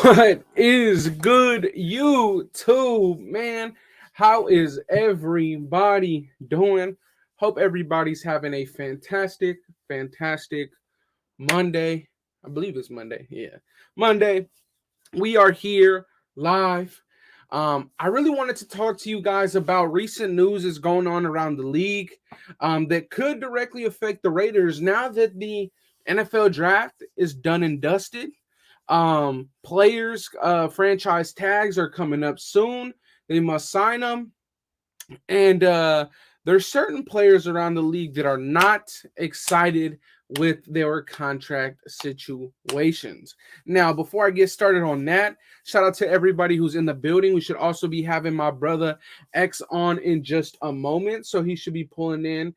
What is good, YouTube, man? How is everybody doing? Hope everybody's having a fantastic Monday. I believe it's Monday. Yeah, Monday. We are here live. I really wanted to talk to you guys about recent news is going on around the league that could directly affect the Raiders now that the NFL draft is done and dusted. Players, franchise tags are coming up soon. They must sign them. And there's certain players around the league that are not excited with their contract situations. Now, before I get started on that, shout out to everybody who's in the building. We should also be having my brother X on in just a moment, so he should be pulling in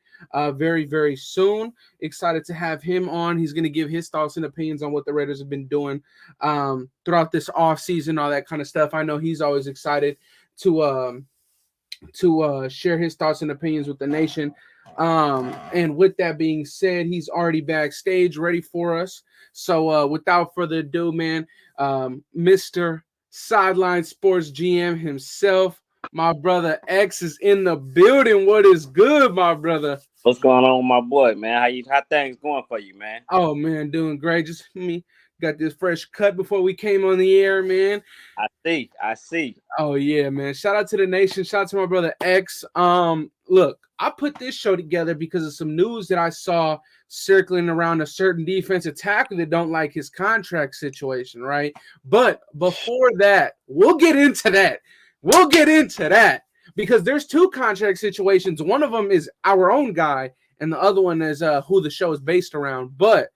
very soon. Excited to have him on. He's going to give his thoughts and opinions on what the Raiders have been doing throughout this offseason, all that kind of stuff. I know he's always excited to share his thoughts and opinions with the nation. And with that being said, he's already backstage ready for us. So without further ado, man, Mr. Sideline Sports GM himself, my brother X is in the building. What is good, my brother? What's going on with my boy, man? How things going for you, man? Oh, man, doing great. Just me. Got this fresh cut before we came on the air, man. I see. Oh, yeah, man. Shout out to the nation. Shout out to my brother X. Look, I put this show together because of some news that I saw circling around a certain defensive tackle that don't like his contract situation, right? But before that, we'll get into that. Because there's two contract situations. One of them is our own guy, and the other one is who the show is based around. But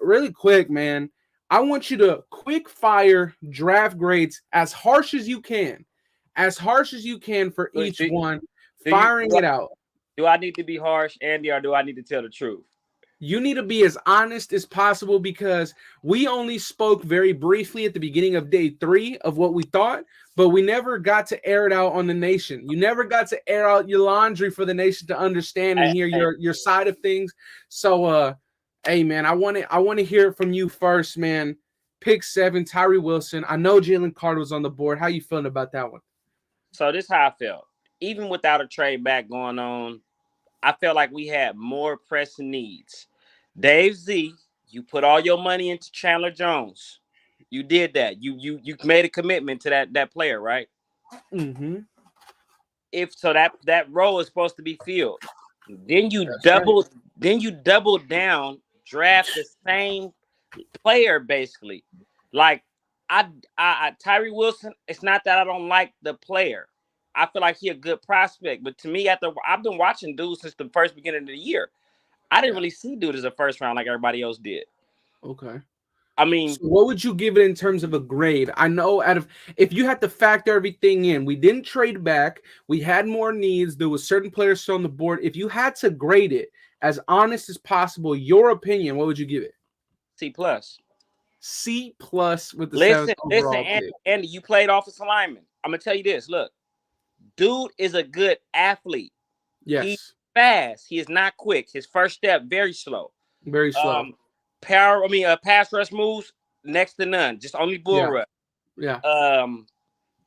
really quick, man, I want you to quick fire draft grades as harsh as you can for each one, firing it out. Do I need to be harsh, Andy, or do I need to tell the truth? You need to be as honest as possible because we only spoke very briefly at the beginning of day 3 of what we thought, but we never got to air it out on the nation. You never got to air out your laundry for the nation to understand and hear your side of things. So, hey, man, I want to hear it from you first, man. Pick 7, Tyree Wilson. I know Jalen Carter was on the board. How you feeling about that one? So this is how I felt. Even without a trade back going on, I felt like we had more pressing needs. Dave Z, you put all your money into Chandler Jones. You did that. You made a commitment to that player, right? Mm-hmm. If so, that role is supposed to be filled. Then you double down, draft the same player basically. Like I Tyree Wilson, it's not that I don't like the player. I feel like he's a good prospect, but to me, I've been watching dude since the first beginning of the year. I didn't really see dude as a first round like everybody else did. Okay. I mean, so what would you give it in terms of a grade? I know if you had to factor everything in, we didn't trade back. We had more needs. There was certain players still on the board. If you had to grade it as honest as possible, your opinion, what would you give it? C+. C+ with the listen, overall Andy, you played offensive lineman. I'm gonna tell you this. Look, dude is a good athlete. Yes. He's fast. He is not quick. His first step, very slow. Very slow. Pass rush moves, next to none. Just only bull rush. Yeah.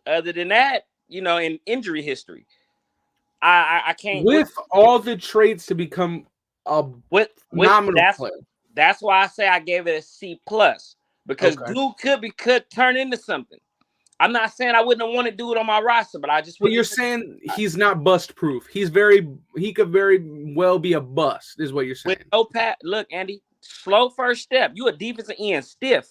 Other than that, in injury history, I can't. With all the traits to become a phenomenal player. That's why I say I gave it a C+, because dude could turn into something. I'm not saying I wouldn't have wanted dude on my roster, but I just. But you're saying he's not bust proof. He could very well be a bust, is what you're saying. With no look, Andy, slow first step. You a defensive end, stiff,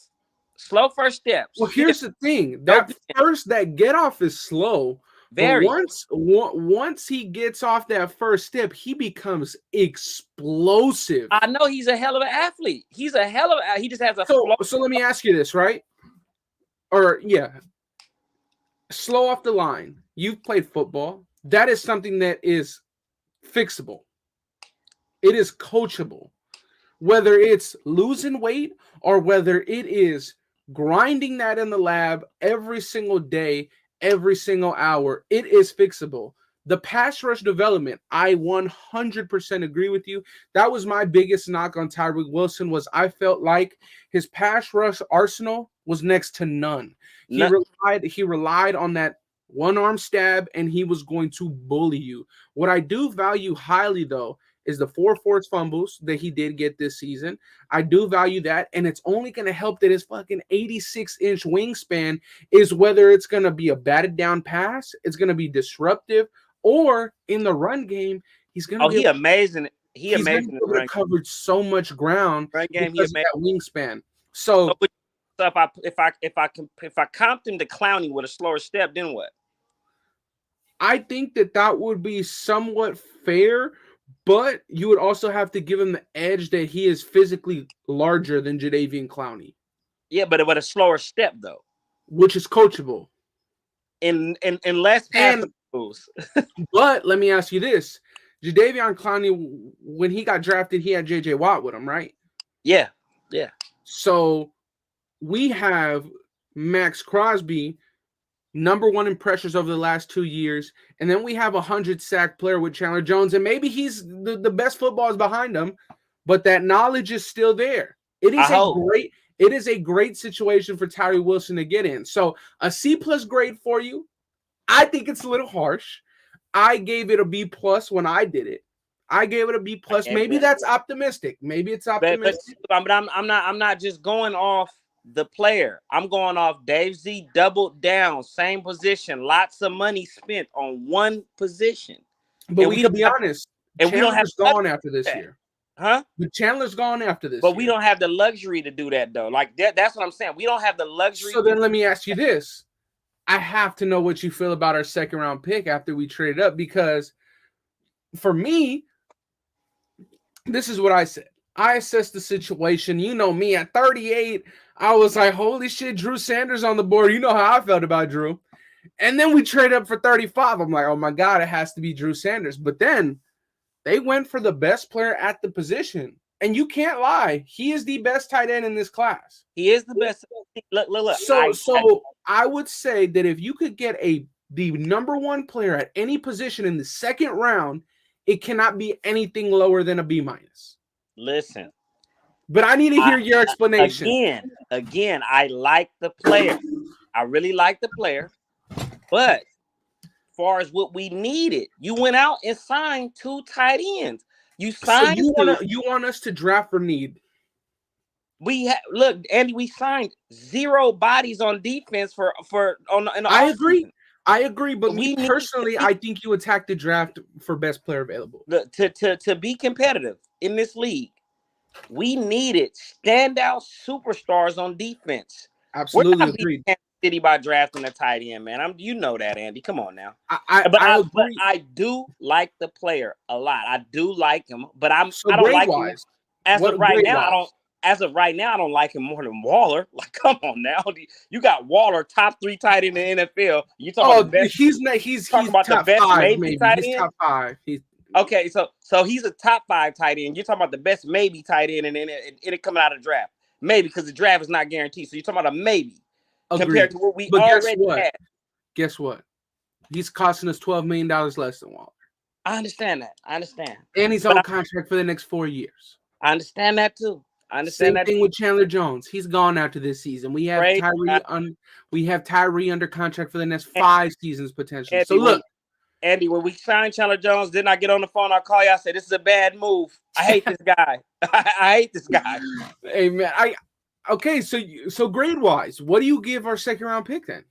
slow first steps. Well, here's the thing: that get off is slow. Very. Once he gets off that first step, he becomes explosive. I know he's a hell of an athlete. He just has a. So let me ask you this, right? Slow off the line. You've played football. That is something that is fixable. It is coachable. Whether it's losing weight or whether it is grinding that in the lab every single day, every single hour, it is fixable. The pass rush development, I 100% agree with you. That was my biggest knock on Tyree Wilson was I felt like his pass rush arsenal was next to none. He relied on that one-arm stab, and he was going to bully you. What I do value highly, though, is the 4 forced fumbles that he did get this season. I do value that, and it's only going to help that his fucking 86-inch wingspan is whether it's going to be a batted down pass, it's going to be disruptive, or in the run game, he's going to be amazing. He's amazing. He's covered so much ground run game, because of that wingspan. So if I comped him to Clowney with a slower step, then what? I think that would be somewhat fair, but you would also have to give him the edge that he is physically larger than Jadeveon Clowney. Yeah, but with a slower step, though. Which is coachable. In less pass moves. But let me ask you this. Jadeveon Clowney, when he got drafted, he had J.J. Watt with him, right? Yeah. So we have Max Crosby, number 1 in pressures over the last 2 years, and then we have a 100-sack player with Chandler Jones, and maybe he's the best football is behind him, but that knowledge is still there. It is a great situation for Tyree Wilson to get in. So a C+ grade for you. I think it's a little harsh. I gave it a B+ when I did it. I gave it a B+. Maybe that's optimistic. Maybe it's optimistic. But I'm not just going off the player. I'm going off Dave Z doubled down, same position, lots of money spent on one position. But we can be honest, and we don't have gone after this year. Huh? But Chandler's gone after this. But we don't have the luxury to do that, though. Like that's what I'm saying. We don't have the luxury. So then let me ask you this. I have to know what you feel about our 2nd round pick after we traded up, because for me, this is what I said. I assessed the situation. You know me, at 38, I was like, holy shit, Drew Sanders on the board. You know how I felt about Drew. And then we trade up for 35. I'm like, oh my God, it has to be Drew Sanders. But then they went for the best player at the position. And you can't lie. He is the best tight end in this class. He is the best. Look. So I would say that if you could get the number 1 player at any position in the 2nd round, it cannot be anything lower than a B-. Listen. But I need to hear your explanation. Again, I like the player. I really like the player. But as far as what we needed, you went out and signed 2 tight ends. You signed. So you want us to draft for need? Look, Andy. We signed 0 bodies on defense in the I agree, but me personally, I think you attack the draft for best player available. To be competitive in this league, we needed standout superstars on defense. Absolutely agreed. City by drafting a tight end, man. You know that, Andy. Come on now. But I do like the player a lot. I do like him, but I don't like him as of right now. As of right now, I don't like him more than Waller. Like, come on now. You got Waller, top 3 tight end in the NFL. You talking about the best? He's talking about top the best 5, maybe maybe. Tight he's end. Top 5. Okay, so he's a top 5 tight end. You're talking about the best maybe tight end, and it coming out of the draft. Maybe, because the draft is not guaranteed. So you're talking about a maybe. Agreed. Compared to what we already had. Guess what? He's costing us $12 million less than Waller. I understand that. And he's on contract for the next 4 years. I understand that too. Same thing with Chandler Jones. He's gone after this season. We have Tyree under contract for the next 5 seasons potentially. Andy, so look, Andy, when we signed Chandler Jones, didn't I get on the phone? I call you. I said, "This is a bad move. I hate this guy. I hate this guy." Hey man, okay. So grade wise, what do you give our 2nd round pick then?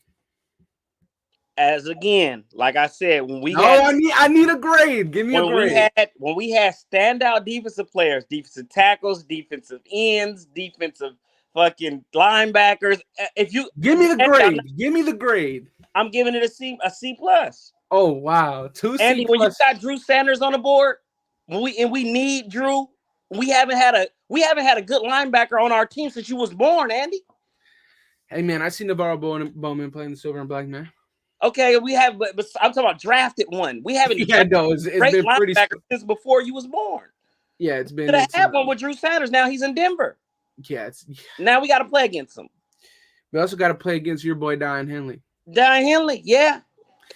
As again, like I said, I need a grade. Give me a grade. When we had standout defensive players, defensive tackles, defensive ends, defensive fucking linebackers. If you give me the grade. I'm giving it a C+. Oh wow, 2 C+. Andy, when you got Drew Sanders on the board, we need Drew. We haven't had a good linebacker on our team since you was born, Andy. Hey man, I seen Navarro Bowman playing the silver and black, man. Okay, we have, but I'm talking about drafted one. We haven't it's been pretty since before you was born. Yeah, it's been. Could have had one with Drew Sanders. Now he's in Denver. Yeah, now we got to play against him. We also got to play against your boy Dion Henley. Yeah,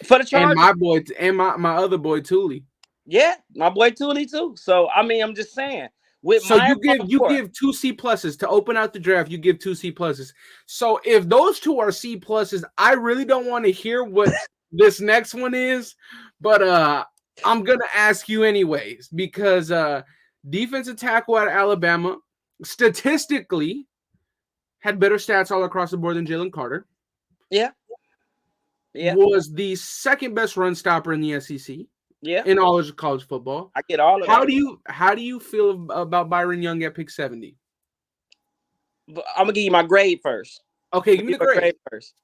for the Chargers. And my boy, and my other boy Thule. Yeah, my boy Thule too. So I mean, I'm just saying, With So my you give 2 C pluses to open out the draft. You give 2 C pluses. So if those 2 are C pluses, I really don't want to hear what this next one is, but I'm gonna ask you anyways because defensive tackle at Alabama statistically had better stats all across the board than Jalen Carter. Yeah. Was the second best run stopper in the SEC. Yeah. In all of college football. I get all of that. How do you feel about Byron Young at pick 70? But I'm gonna give you my grade first. Okay, give me the grade first.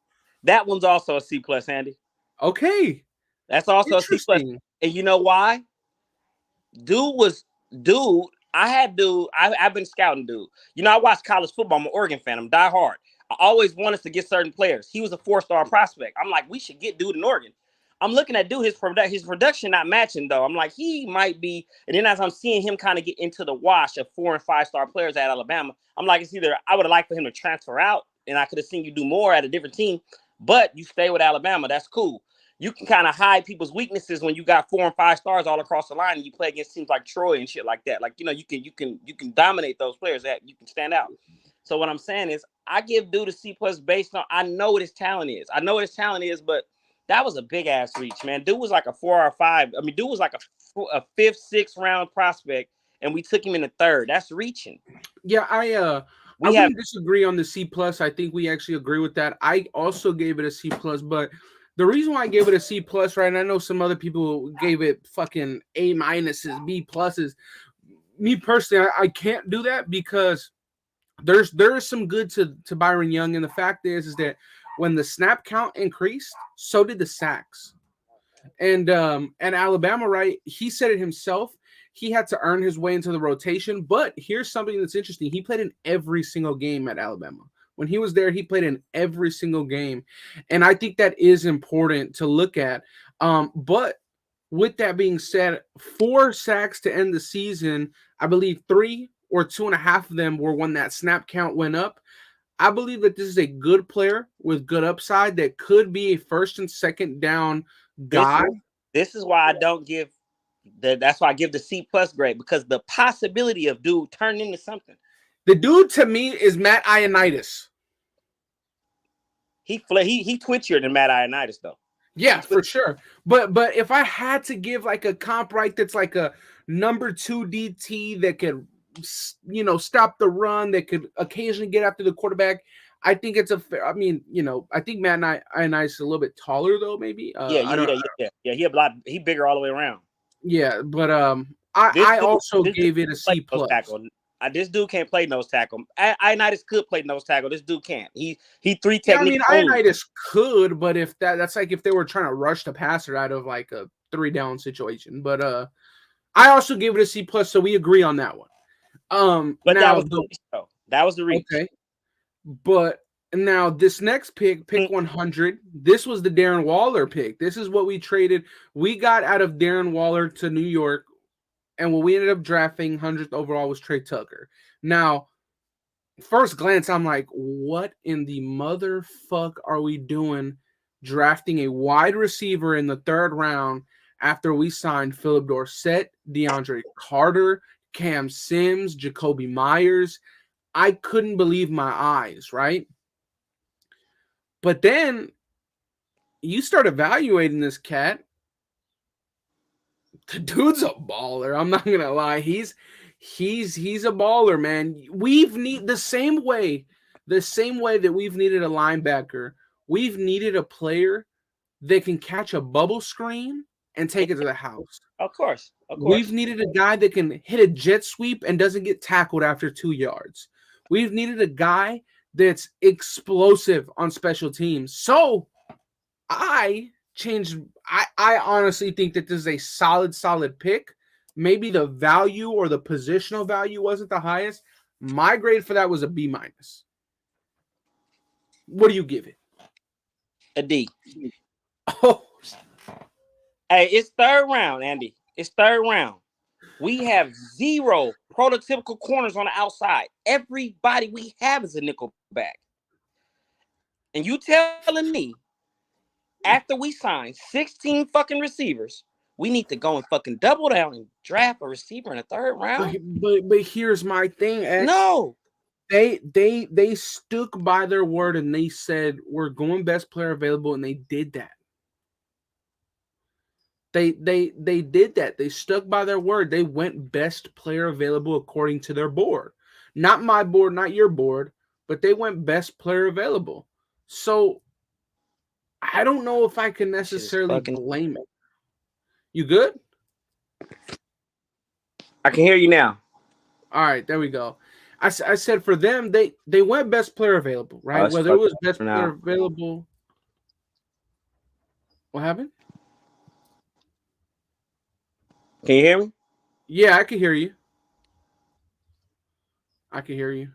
That one's also a C plus, Andy. Okay. That's also a C plus. And you know why? I've been scouting dude. You know, I watch college football. I'm an Oregon fan. I'm diehard. I always wanted to get certain players. He was a 4-star prospect. I'm like, we should get dude in Oregon. I'm looking at dude, his production not matching though. I'm like, he might be. And then as I'm seeing him kind of get into the wash of 4- and 5-star players at Alabama, I'm like, it's either I would have liked for him to transfer out, and I could have seen you do more at a different team, but you stay with Alabama. That's cool. You can kind of hide people's weaknesses when you got 4 and 5 stars all across the line, and you play against teams like Troy and shit like that. Like, you know, you can dominate those players. That you can stand out. So what I'm saying is, I give dude a C plus based on I know what his talent is, but that was a big ass reach, man. Dude was like a 4 or 5. I mean, dude was like a 5th, 6th round prospect, and we took him in the 3rd. That's reaching. Yeah, I wouldn't disagree on the C plus. I think we actually agree with that. I also gave it a C plus, but the reason why I gave it a C plus, right? And I know some other people gave it fucking A minuses, B pluses. Me personally, I can't do that because there is some good to Byron Young, and the fact is that when the snap count increased, so did the sacks. And Alabama, right? He said it himself. He had to earn his way into the rotation. But here's something that's interesting. He played in every single game at Alabama. When he was there, he played in every single game. And I think that is important to look at. But with that being said, 4 sacks to end the season, I believe 3 or 2.5 of them were when that snap count went up. I believe that this is a good player with good upside that could be a 1st and 2nd down guy. This is why I don't give that's why I give the C plus grade, because the possibility of dude turning into something. The dude to me is Matt Ioannidis. He twitchier than Matt Ioannidis though. Yeah, for sure. But if I had to give like a comp, right, that's like a number 2 DT that could, you know, stop the run, that could occasionally get after the quarterback, I think it's a fair. I mean, you know, I think Matt Ioannidis is a little bit taller though, maybe. Yeah. He bigger all the way around. Yeah, but I also gave it a C plus. This dude can't play nose tackle. Ioannidis could play nose tackle. This dude can't. He 3 techniques. I mean, Ioannidis could, but if that's like if they were trying to rush the passer out of like a 3-down situation. But I also gave it a C plus, so we agree on that one. But now, that was the reach. Okay. But now this next pick 100, this was the Darren Waller pick. This is what we traded. We got out of Darren Waller to New York, and what we ended up drafting 100th overall was Tre Tucker. Now, first glance, I'm like, what in the motherfuck are we doing drafting a wide receiver in the 3rd round after we signed Philip Dorsett, DeAndre Carter, Cam Sims, Jacoby Myers? I couldn't believe my eyes, right? But then you start evaluating this cat. The dude's a baller. I'm not gonna lie. He's a baller, man. We've need the same way that we've needed a linebacker. We've needed a player that can catch a bubble screen and take it to the house. Of course. We've needed a guy that can hit a jet sweep and doesn't get tackled after 2 yards. We've needed a guy that's explosive on special teams. So I honestly think that this is a solid pick. Maybe the value or the positional value wasn't the highest. My grade for that was a B minus. What do you give it? A D. Oh. Hey, it's 3rd round, Andy. It's 3rd round. We have 0 prototypical corners on the outside. Everybody we have is a nickel back. And you telling me after we signed 16 fucking receivers, we need to go and fucking double down and draft a receiver in the 3rd round. But here's my thing, X. No. They stuck by their word and they said we're going best player available, and they did that. They did that. They stuck by their word. They went best player available according to their board. Not my board, not your board, but they went best player available. So I don't know if I can necessarily blame it. You good? I can hear you now. All right, there we go. I said for them, they went best player available, right? Whether it was best player available. What happened? Can you hear me? Yeah, I can hear you. I can hear you.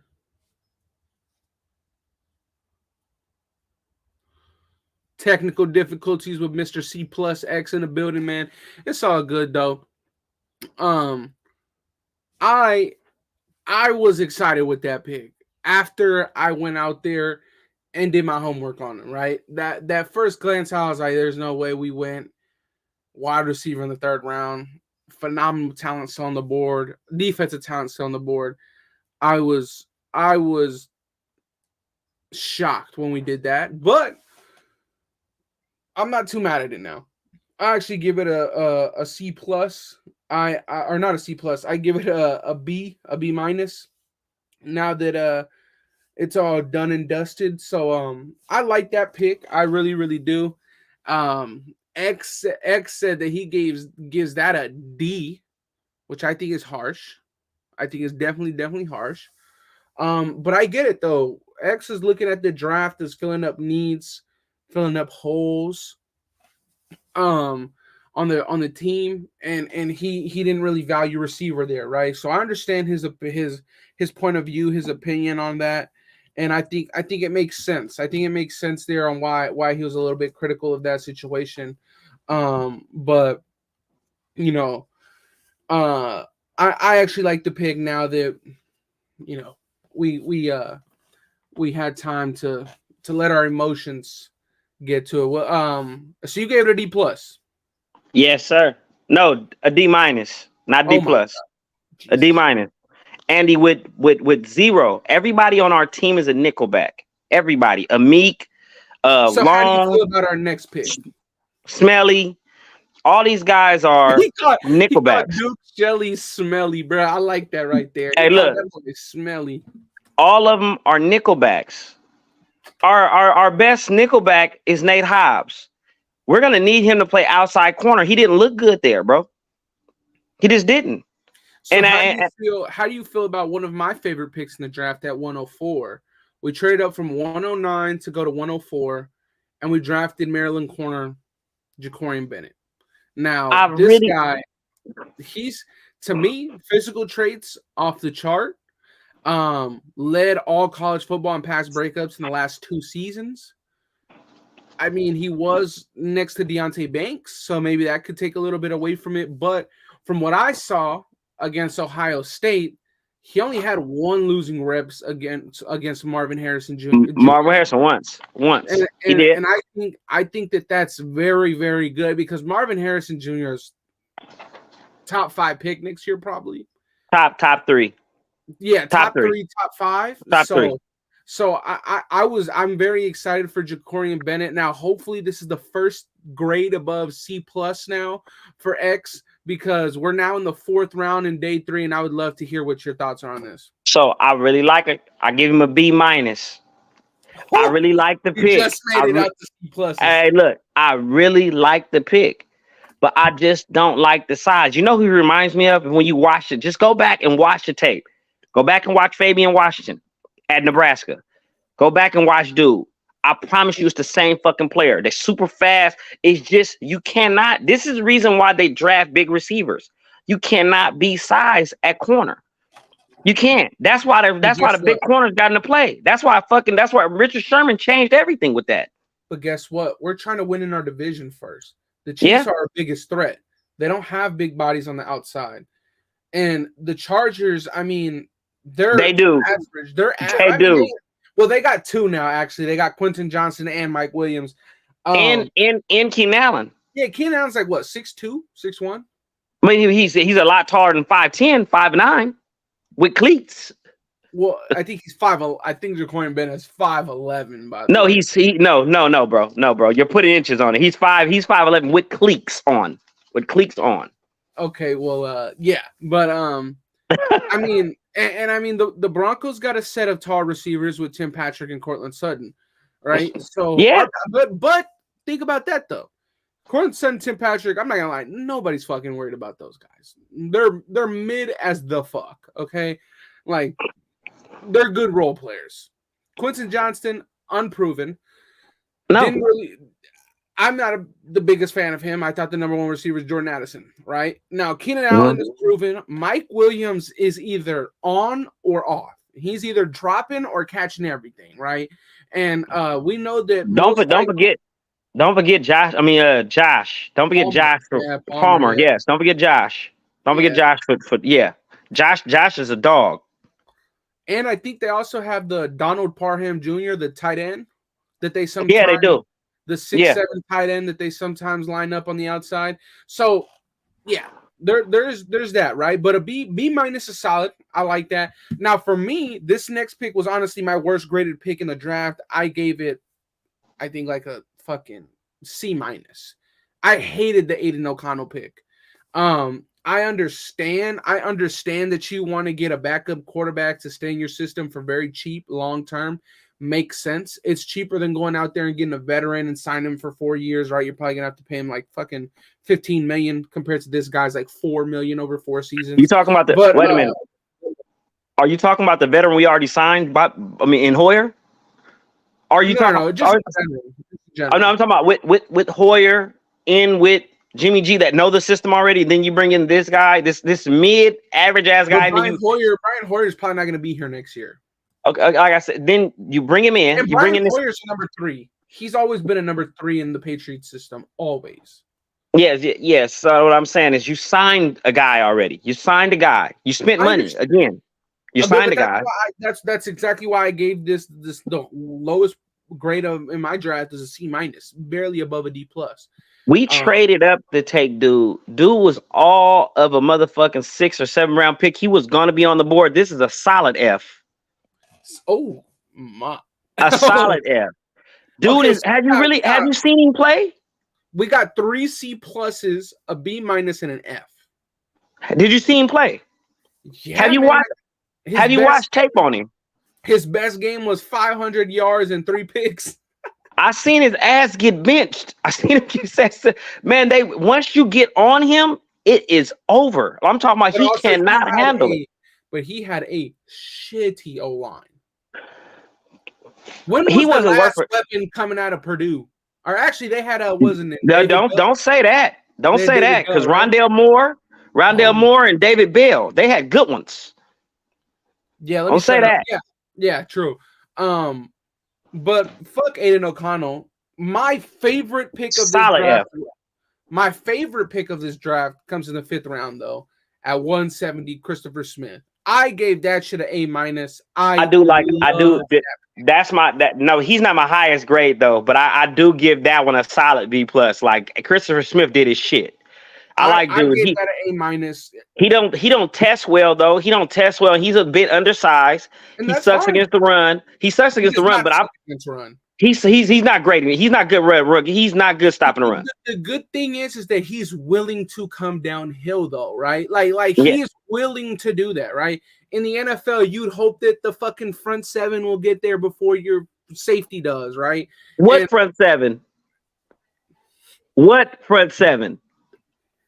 Technical difficulties with Mr. C plus X in the building, man. It's all good though. I was excited with that pick after I went out there and did my homework on him, right? That first glance, I was like, there's no way we went wide receiver in the 3rd round. Phenomenal talent still on the board. Defensive talent still on the board. I was shocked when we did that, but I'm not too mad at it now. I actually give it a C plus. Or not a C plus. I give it a B minus. Now that it's all done and dusted. So I like that pick. I really, really do. X said that he gives that a D, which I think is harsh. I think it's definitely harsh. But I get it though. X is looking at the draft as filling up needs, filling up holes. On the team, and he didn't really value receiver there, right? So I understand his point of view, his opinion on that, and I think it makes sense. I think it makes sense there on why he was a little bit critical of that situation. But you know, I actually like the pick now that you know we had time to let our emotions get to it. Well, so you gave it a D plus. Yes, sir. No, a D minus, not D plus. A D minus. Andy with 0. Everybody on our team is a nickelback. Everybody. Amik, so Long. How do you feel about our next pick? Smelly. All these guys are nickelbacks. Duke Jelly Smelly, bro. I like that right there. Hey, look. Smelly. All of them are nickelbacks. Our best nickelback is Nate Hobbs. We're going to need him to play outside corner. He didn't look good there, bro. He just didn't. So how do you feel about one of my favorite picks in the draft at 104? We traded up from 109 to go to 104, and we drafted Maryland corner Jakorian Bennett. Now, guy, he's, to me, physical traits off the chart. Led all college football in pass breakups in the last 2 seasons. I mean, he was next to Deonte Banks, so maybe that could take a little bit away from it. But from what I saw against Ohio State, he only had 1 losing reps against Marvin Harrison Jr. Marvin Harrison once. And he did. And I think that's very, very good because Marvin Harrison Jr. is top 5 pick next year, probably. Top 3. Yeah, top 3, top 5. Top 3. So I'm very excited for Jakorian Bennett. Now, hopefully this is the first grade above C plus now for X because we're now in the 4th round in day 3, and I would love to hear what your thoughts are on this. So I really like it. I give him a B minus. I really like the pick. Just made it out to C plus. Hey, look, I really like the pick, but I just don't like the size. You know who he reminds me of? When you watch it, just go back and watch the tape. Go back and watch Fabian Washington at Nebraska. Go back and watch dude. I promise you it's the same fucking player. They're super fast. It's just you cannot. This is the reason why they draft big receivers. You cannot be size at corner. You can't. That's why the big corners got into play. That's why Richard Sherman changed everything with that. But guess what? We're trying to win in our division first. The Chiefs are our biggest threat. They don't have big bodies on the outside. And the Chargers, I mean, they do. Average. They do. Well, they got 2 now, actually. They got Quentin Johnson and Mike Williams. And Keenan Allen. Yeah, Keenan Allen's like what, 6'2", 6'1"? I mean, he's a lot taller than 5'10", 5'9", with cleats. Well, I think he's 5'11". I think Jakorian Bennett is 5'11". By the No, way, no, bro. You're putting inches on it. He's 5'11" with cleats on. Okay, well, yeah, but I mean, and I mean the Broncos got a set of tall receivers with Tim Patrick and Cortland Sutton, right? So yeah, but think about that though. Cortland Sutton, Tim Patrick, I'm not gonna lie, nobody's fucking worried about those guys. They're mid as the fuck, okay? Like they're good role players. Quinton Johnston, unproven. no. I'm not the biggest fan of him. I thought the number one receiver is Jordan Addison, right? Now, Keenan Allen is proven. Mike Williams is either on or off. He's either dropping or catching everything, right? And we know that. Don't forget Josh. I mean, Josh. Don't forget Josh Palmer. Yeah. Yes. Don't forget Josh. Don't forget Josh for yeah. Josh is a dog. And I think they also have the Donald Parham Jr., the tight end that they sometimes. Yeah, they do. The 6'7" tight end that they sometimes line up on the outside. So, yeah, there's that, right? But a B minus is solid. I like that. Now, for me, this next pick was honestly my worst graded pick in the draft. I gave it, I think, like a fucking C minus. I hated the Aidan O'Connell pick. I understand that you want to get a backup quarterback to stay in your system for very cheap long term. Makes sense. It's cheaper than going out there and getting a veteran and signing him for 4 years, right? You're probably gonna have to pay him like fucking $15 million compared to this guy's like $4 million over 4 seasons. You talking about wait a minute? Are you talking about the veteran we already signed? In Hoyer? Are you talking? I'm talking about with Hoyer in with Jimmy G that know the system already. Then you bring in this guy, this mid average ass guy. Brian Hoyer is probably not gonna be here next year. Okay, like I said, then you bring him in. And you bring in Hoyer's number 3. He's always been a number 3 in the Patriots system, always. Yes. So what I'm saying is, you signed a guy already. You signed a guy. You spent money again. You signed a guy. That's exactly why I gave this the lowest grade in my draft is a C minus, barely above a D plus. We traded up to take dude. Dude was all of a motherfucking 6 or 7 round pick. He was gonna be on the board. This is a solid F. Oh my! A solid F, dude. Okay, have you seen him play? We got 3 C pluses, a B minus, and an F. Did you see him play? Yeah. Have you watched tape on him? His best game was 500 yards and 3 picks. I seen his ass get benched. I seen him get sexy. Man, once you get on him, it is over. I'm talking about he cannot handle it. But he had a shitty O-line. When was he the last weapon coming out of Purdue? Or actually, they had wasn't it? Don't say that. Don't say that, because Rondale Moore and David Bell, they had good ones. Yeah, don't say that. Yeah, true. But fuck Aidan O'Connell. My favorite pick of this draft. My favorite pick of this draft comes in the 5th round, though, at 170. Christopher Smith. I gave that shit an A minus. I do. No, he's not my highest grade though, but I do give that one a solid B plus. Like Christopher Smith did his shit. I gave that an A minus. He don't test well though. He don't test well. He's a bit undersized. He sucks against the run. But he's not great. He's not good rookie. He's not good stopping the run. The good thing is that he's willing to come downhill though, right? Like he is willing to do that, right? In the NFL, you'd hope that the fucking front 7 will get there before your safety does, right? Front 7? What front 7?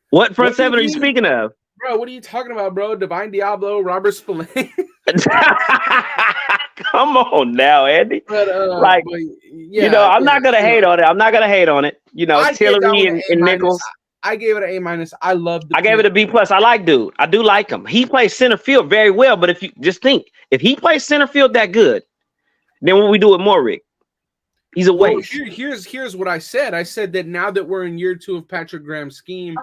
What front 7 are you speaking of? Bro, what are you talking about, bro? Divine Diablo, Robert Spillane. Come on now, Andy. But, I'm not gonna hate on it. You know, Tillery and Nichols. I gave it an A minus. I loved it. I gave it a B plus. I like dude. I do like him. He plays center field very well. But if you just think, if he plays center field that good, then what we do with Morick? He's a waste. Here's what I said. I said that now that we're in year 2 of Patrick Graham's scheme,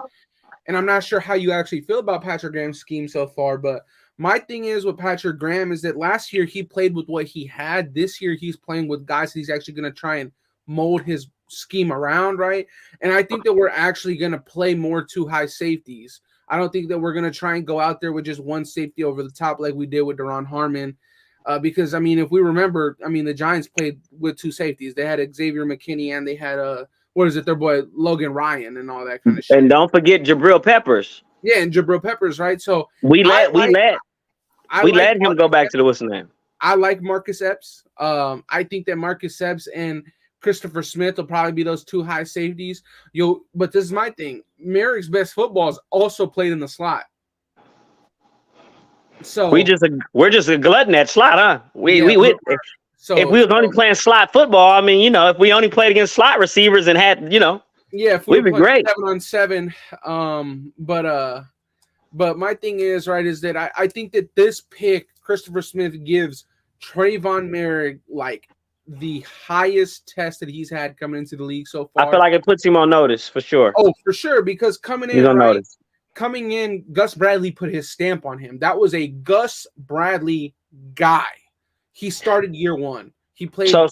and I'm not sure how you actually feel about Patrick Graham's scheme so far, but my thing is with Patrick Graham is that last year he played with what he had. This year he's playing with guys he's actually going to try and mold his scheme around, right? And I think that we're actually going to play more two high safeties. I don't think that we're going to try and go out there with just one safety over the top like we did with Deron Harmon. Because, I mean, if we remember, I mean, the Giants played with two safeties. They had Xavier McKinney and they had, their boy Logan Ryan and all that kind of shit. And don't forget Jabril Peppers. Yeah, and Jabril Peppers, right? So we let him go back to the what's the name. I like Marcus Epps. I think that Marcus Epps and Christopher Smith will probably be those two high safeties. But this is my thing. Merrick's best football is also played in the slot. So we're just a glutton at slot, huh? So if we was only playing slot football, I mean, you know, if we only played against slot receivers and had, you know, if we'd be great. 7-on-7. But my thing is, right, is that I think that this pick, Christopher Smith, gives Trayvon Merrick like the highest test that he's had coming into the league so far. I feel like it puts him on notice for sure. Oh, for sure, because coming in, Gus Bradley put his stamp on him. That was a Gus Bradley guy. He started year one. He played. So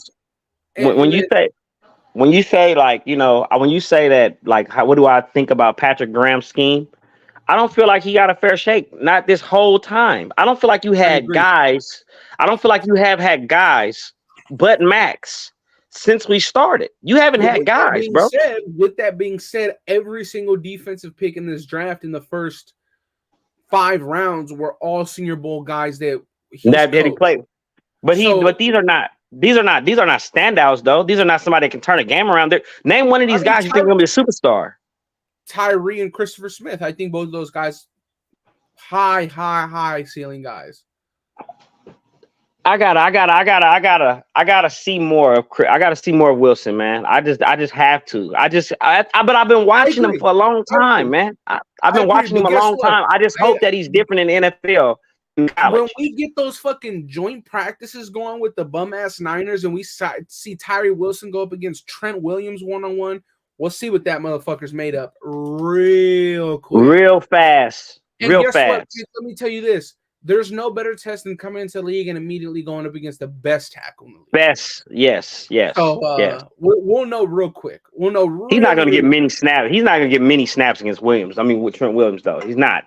when you say like, you know, when you say that, like, what do I think about Patrick Graham's scheme? I don't feel like he got a fair shake. Not this whole time. I don't feel like you had guys. I don't feel like you have had guys, but Max, since we started. You haven't had guys, bro. With that being said, every single defensive pick in this draft in the first 5 rounds were all Senior Bowl guys that he played. But these are not standouts though. These are not somebody that can turn a game around. Name one of these guys you think is gonna be a superstar. Tyree and Christopher Smith. I think both of those guys high ceiling guys. I gotta see more of Wilson, man. I just have to. But I've been watching him for a long time, man. I've been watching him a long time. I just hope that he's different in the NFL. When we get those fucking joint practices going with the bum ass Niners and we see Tyree Wilson go up against Trent Williams 1-on-1, we'll see what that motherfucker's made up real quick. Real fast. What? Let me tell you this. There's no better test than coming into the league and immediately going up against the best tackle in the league. Best, yes. So yes. We'll know real quick. He's not going to get many snaps. He's not going to get many snaps against Williams. I mean, with Trent Williams, though. He's not.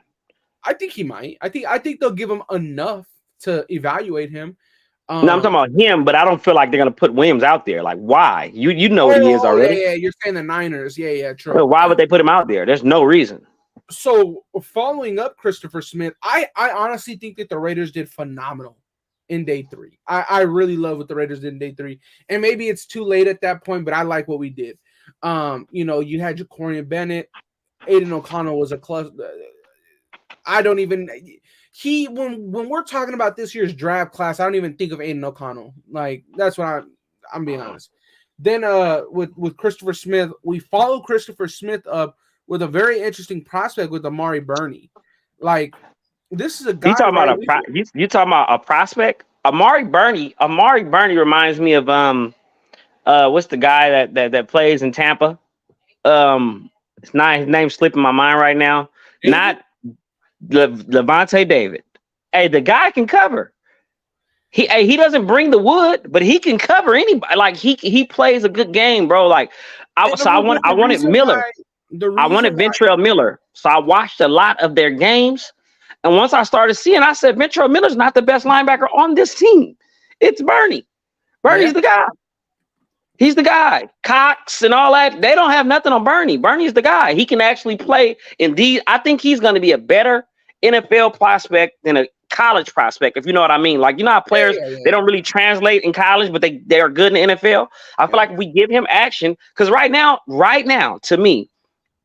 I think he might. I think they'll give him enough to evaluate him. No, I'm talking about him, but I don't feel like they're going to put Williams out there. Like, why? You know what he is already. Yeah, you're saying the Niners. Yeah, true. Well, why would they put him out there? There's no reason. So, following up Christopher Smith, I honestly think that the Raiders did phenomenal in day 3. I really love what the Raiders did in day 3. And maybe it's too late at that point, but I like what we did. You know, you had Jakorian Bennett. Aidan O'Connell was a cluster. When we're talking about this year's draft class, I don't even think of Aidan O'Connell. Like, that's what I'm being honest. Then with Christopher Smith, we follow Christopher Smith up with a very interesting prospect with Amari Burney. Like, this is a guy. You talking about a prospect? Amari Burney reminds me of what's the guy that plays in Tampa? It's not, his name's slipping my mind right now. Not Levante David. Hey, the guy can cover. He doesn't bring the wood, but he can cover anybody. Like, he plays a good game, bro. Like, I wanted Miller. I wanted Ventrell Miller. So I watched a lot of their games. And once I started seeing, I said, Ventrell Miller's not the best linebacker on this team. It's Burney. Burney's the guy. He's the guy. Cox and all that, they don't have nothing on Burney. Burney's the guy. He can actually play. Indeed, I think he's going to be a better NFL prospect than a college prospect, if you know what I mean. Like, you know how players, they don't really translate in college, but they are good in the NFL. I feel like if we give him action, because right now, to me,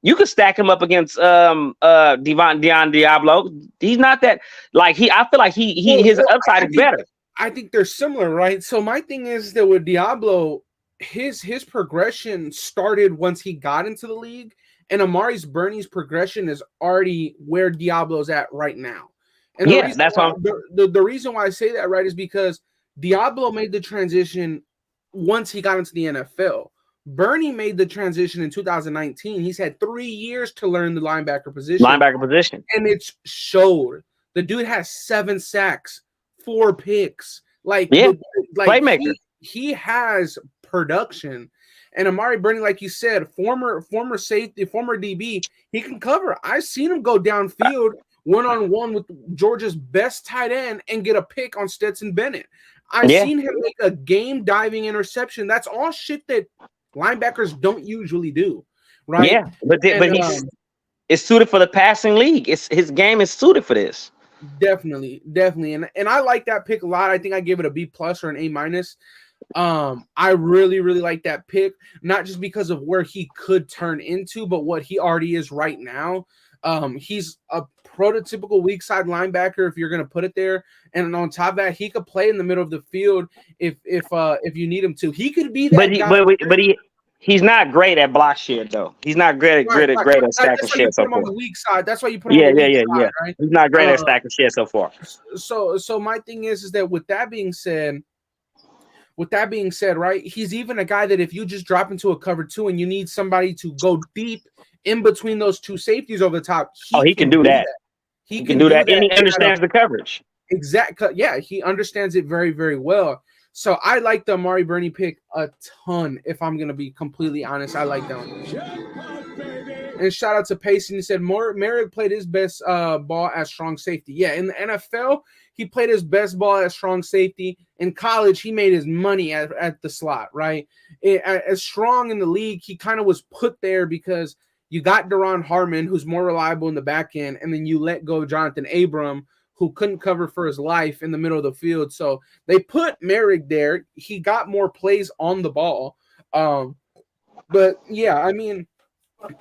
you could stack him up against Dion Diablo. He's not that, like, I feel like his upside is better. I think they're similar, right? So my thing is that with Diablo, his progression started once he got into the league, and Amari Burney's progression is already where Diablo's at right now. And the reason why I say that, right, is because Diablo made the transition once he got into the NFL. Burney made the transition in 2019. He's had 3 years to learn the linebacker position. And it showed. The dude has 7 sacks, 4 picks. Like, playmaker. He has production. And Amari Burney, like you said, former safety, former DB, he can cover. I've seen him go downfield one-on-one with Georgia's best tight end and get a pick on Stetson Bennett. I've seen him make a game-diving interception. That's all shit that linebackers don't usually do, right? Yeah, but it's suited for the passing league. His game is suited for this. Definitely. And I like that pick a lot. I think I give it a B+ or an A-. I really, really like that pick, not just because of where he could turn into, but what he already is right now. He's a prototypical weak side linebacker, if you're going to put it there. And on top of that, he could play in the middle of the field if you need him to. He could be that guy. He's not great at block shed, though. He's not great at stacking shed so far. On the weak side. That's why you put him on the weak side, right? He's not great at stacking shed so far. So my thing is that with that being said, right, he's even a guy that if you just drop into a cover 2 and you need somebody to go deep in between those two safeties over the top, he can do that. He can do that, and he understands the coverage. Exactly. Yeah, he understands it very, very well. So I like the Amari Burney pick a ton, if I'm going to be completely honest. I like that one. And shout out to Payson. He said Merrick played his best ball as strong safety. Yeah, in the NFL, he played his best ball as strong safety. In college, he made his money at the slot, right? As strong in the league, he kind of was put there because you got Daron Harmon, who's more reliable in the back end, and then you let go of Jonathan Abram, who couldn't cover for his life in the middle of the field. So they put Merrick there. He got more plays on the ball. But, yeah, I mean,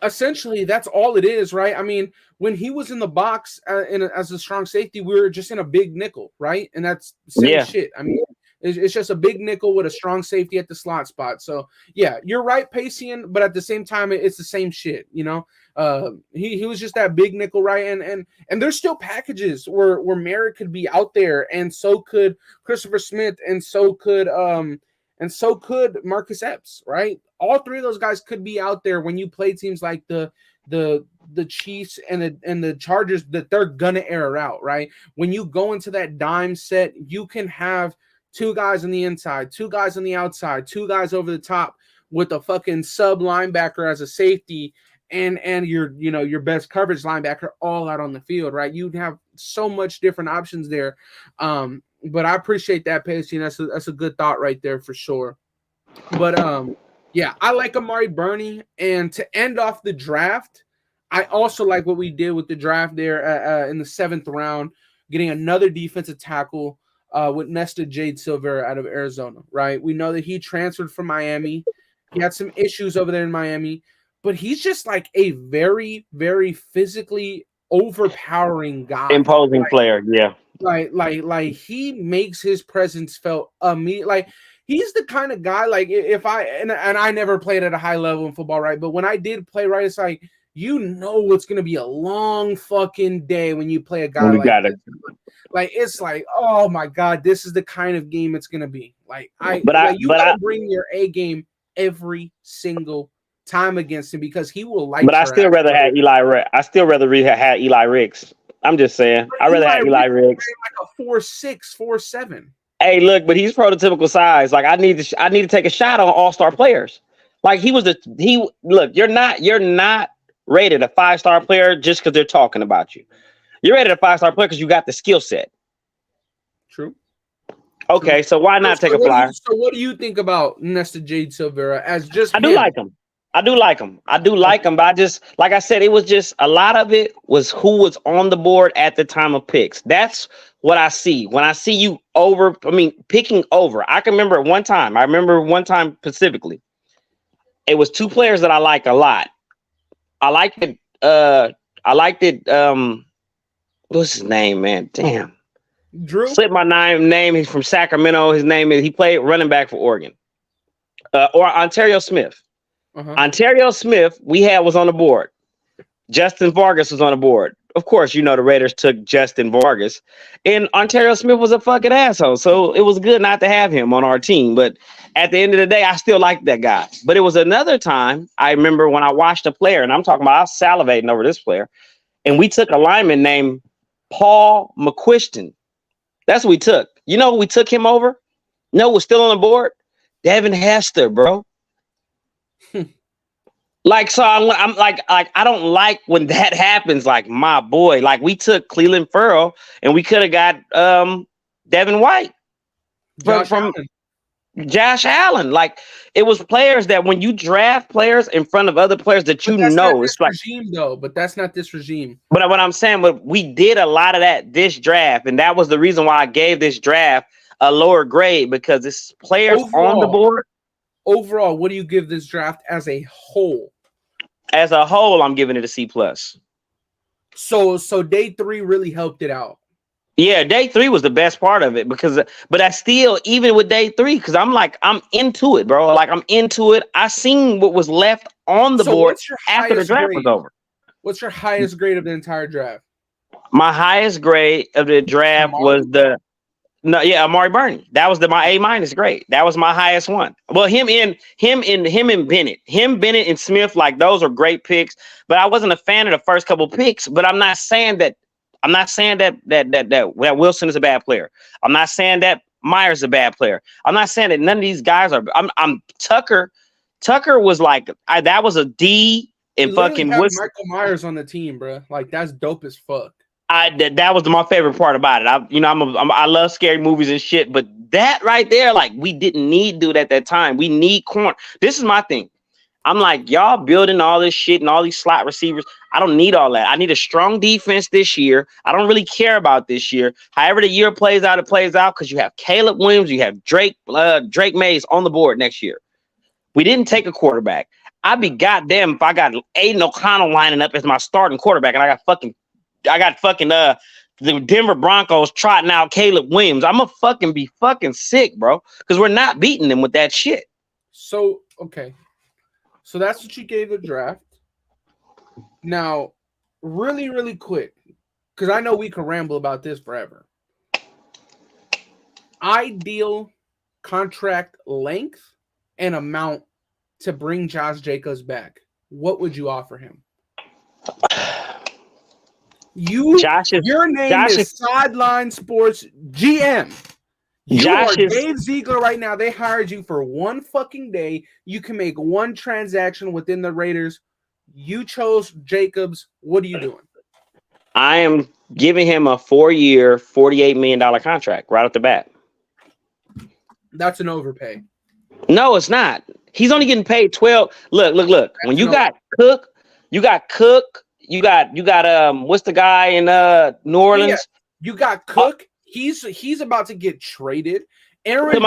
essentially that's all it is, right? I mean, when he was in the box as a strong safety, we were just in a big nickel, right? And that's same shit. I mean, it's just a big nickel with a strong safety at the slot spot. So, yeah, you're right, Payson, but at the same time, it's the same shit, you know? He was just that big nickel, right? And there's still packages where Merrick could be out there, and so could Christopher Smith, and so could Marcus Epps, right? All three of those guys could be out there when you play teams like the Chiefs and the Chargers, that they're gonna air out, right? When you go into that dime set, you can have 2 guys on the inside, 2 guys on the outside, 2 guys over the top with a fucking sub linebacker as a safety and your best coverage linebacker all out on the field, right? You'd have so much different options there. But I appreciate that, Pacey. That's a good thought right there for sure. But yeah, I like Amari Burney. And to end off the draft, I also like what we did with the draft there in the 7th round, getting another defensive tackle with Nesta Jade Silvera out of Arizona, right? We know that he transferred from Miami. He had some issues over there in Miami, but he's just like a very, very physically overpowering guy. Imposing player, yeah. Like he makes his presence felt immediately. Like he's the kind of guy, like if and I never played at a high level in football, right? But when I did play, right, it's like, you know, it's going to be a long fucking day when you play a guy like this. Like, it's like, oh my God, this is the kind of game it's going to be. Like, you got to bring your A game every single time against him, because he will like. But I still rather have Eli. I still rather have Eli Ricks. I'm just saying, I'd rather have Eli Ricks. Like a 4'6", 4'7". Hey, look, but he's prototypical size. Like, I need to take a shot on all-star players. Like, look, you're not rated a 5-star player just because they're talking about you. You're rated a 5-star player because you got the skill set. True. Okay, so why not take a flyer? So what do you think about Nesta Jade Silvera as just? I do like him. But I just, like I said, it was just a lot of it was who was on the board at the time of picks. That's what I see when I see you picking over. I remember one time specifically, it was 2 players that I like a lot. I liked it. What's his name, man? Damn. Drew? Slipped my name. He's from Sacramento. He played running back for Oregon. Or Ontario Smith. Uh-huh. Ontario Smith, was on the board. Justin Vargas was on the board. Of course, the Raiders took Justin Vargas. And Ontario Smith was a fucking asshole. So it was good not to have him on our team. But at the end of the day, I still liked that guy. But it was another time, I remember when I watched a player, and I'm talking about I was salivating over this player, and we took a lineman named Paul McQuiston. That's what we took. You know who we took him over? Was still on the board? Devin Hester, bro. Like, so I'm like I don't like when that happens. Like, my boy, like we took Cleveland Ferrell and we could have got Devin White from Josh Allen. Like, it was players that when you draft players in front of other players that But that's not this it's like regime though. But that's not this regime. But what I'm saying, but we did a lot of that this draft, and that was the reason why I gave this draft a lower grade, because it's players on the board. Overall, what do you give this draft as a whole? As a whole, I'm giving it a C+. So day 3 really helped it out. Yeah, day 3 was the best part of it, but I still, even with day 3, because I'm into it, bro. Like, I'm into it. I seen what was left on the board after the draft was over. What's your highest grade of the entire draft? My highest grade of the draft was Amari Burney. That was my A- grade. That was my highest one. Well, him and Bennett. Bennett and Smith, like, those are great picks. But I wasn't a fan of the first couple picks. But I'm not saying that Wilson is a bad player. I'm not saying that Myers is a bad player. I'm not saying that none of these guys are. I'm Tucker. Tucker was like, that was a D. And fucking Michael Myers on the team, bro. Like, that's dope as fuck. That was my favorite part about it. I love scary movies and shit, but that right there, like, we didn't need dude at that time. We need corner. This is my thing. I'm like, y'all building all this shit and all these slot receivers. I don't need all that. I need a strong defense this year. I don't really care about this year. However the year plays out, it plays out, because you have Caleb Williams, you have Drake Mays on the board next year. We didn't take a quarterback. I'd be goddamn if I got Aidan O'Connell lining up as my starting quarterback, and I got fucking the Denver Broncos trotting out Caleb Williams. I'm gonna fucking be fucking sick, bro, because we're not beating them with that shit. So, okay. So that's what you gave the draft. Now, really, really quick, because I know we can ramble about this forever. Ideal contract length and amount to bring Josh Jacobs back. What would you offer him? Your name is Sideline Sports GM. You are Dave Ziegler right now. They hired you for one fucking day. You can make one transaction within the Raiders. You chose Jacobs. What are you doing? I am giving him a 4-year, $48 million contract right off the bat. That's an overpay. No, it's not. He's only getting paid 12. Look. When you got Cook, you got what's the guy in New Orleans? Yeah. You got Cook. He's about to get traded. Aaron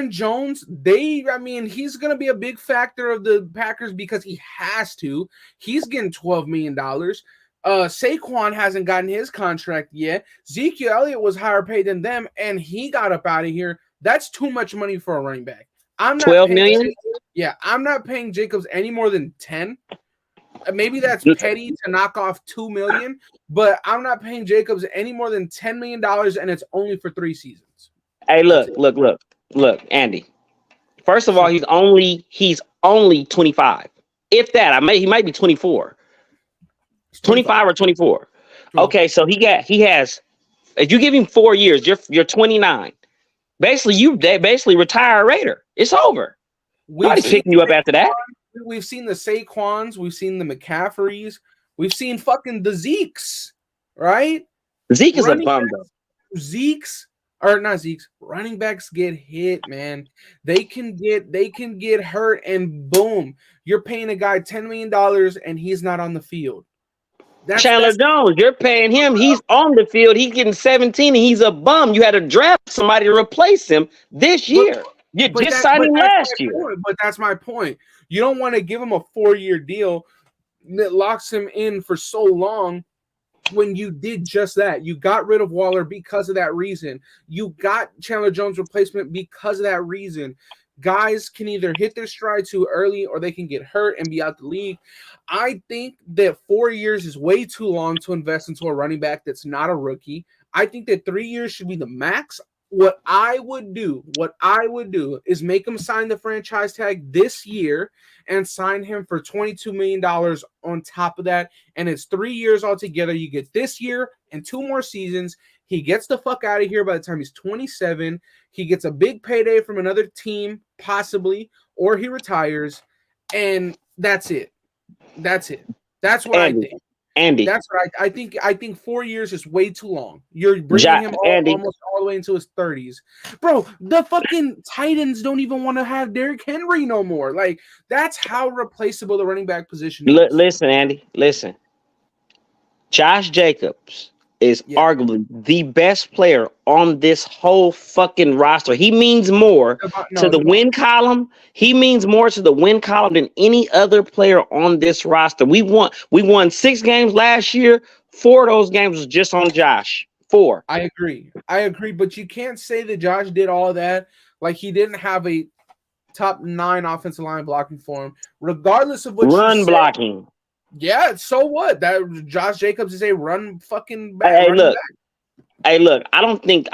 Jones, he's gonna be a big factor of the Packers because he has to. He's getting $12 million. Saquon hasn't gotten his contract yet. Ezekiel Elliott was higher paid than them, and he got up out of here. That's too much money for a running back. I'm not 12 million. I'm not paying Jacobs any more than 10. Maybe that's petty to knock off $2 million, but I'm not paying Jacobs any more than $10 million, and it's only for 3 seasons. Hey, look, Andy. First of all, he's only 25. If that, he might be 24. 25 or 24. Okay, so he has. If you give him 4 years, you're 29. Basically, you retire a Raider. It's over. Nobody's picking you up after that. We've seen the Saquons. We've seen the McCaffreys. We've seen fucking the Zekes, right? Zeke is a bum, though. Running backs get hit, man. They can get hurt, and boom, you're paying a guy $10 million, and he's not on the field. Chandler Jones, you're paying him. He's on the field. He's getting 17, and he's a bum. You had to draft somebody to replace him this year. You just signed him last year. But that's my point. You don't want to give him a 4-year deal that locks him in for so long when you did just that. You got rid of Waller because of that reason. You got Chandler Jones replacement because of that reason. Guys can either hit their stride too early or they can get hurt and be out the league. I think that 4 years is way too long to invest into a running back that's not a rookie. I think that 3 years should be the max. What I would do is make him sign the franchise tag this year and sign him for $22 million on top of that. And it's 3 years altogether. You get this year and 2 more seasons. He gets the fuck out of here by the time he's 27. He gets a big payday from another team, possibly, or he retires, and that's it. That's it. That's what I think. Andy. That's what I think. I think 4 years is way too long. You're bringing him almost all the way into his 30s. Bro, the fucking Titans don't even want to have Derrick Henry no more. Like, that's how replaceable the running back position is. Listen, Andy, listen. Josh Jacobs is arguably the best player on this whole fucking roster. He means more to the win column. He means more to the win column than any other player on this roster. We won 6 games last year. 4 of those games was just on Josh. 4. I agree, but you can't say that Josh did all of that. Like, he didn't have a top 9 offensive line blocking for him, regardless of what run you say. Blocking. Yeah, so what? That Josh Jacobs is a run fucking back. Hey, look. I don't think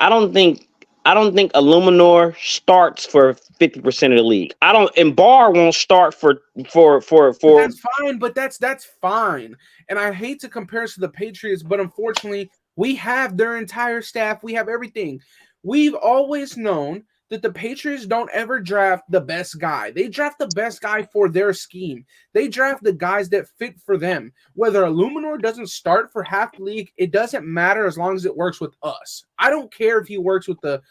Illuminor starts for 50% of the league. And Barr won't start for. That's fine, but that's fine. And I hate to compare us to the Patriots, but unfortunately, we have their entire staff. We have everything. We've always known that the Patriots don't ever draft the best guy. They draft the best guy for their scheme. They draft the guys that fit for them. Whether Illuminor doesn't start for half the league, it doesn't matter as long as it works with us. I don't care if he works with the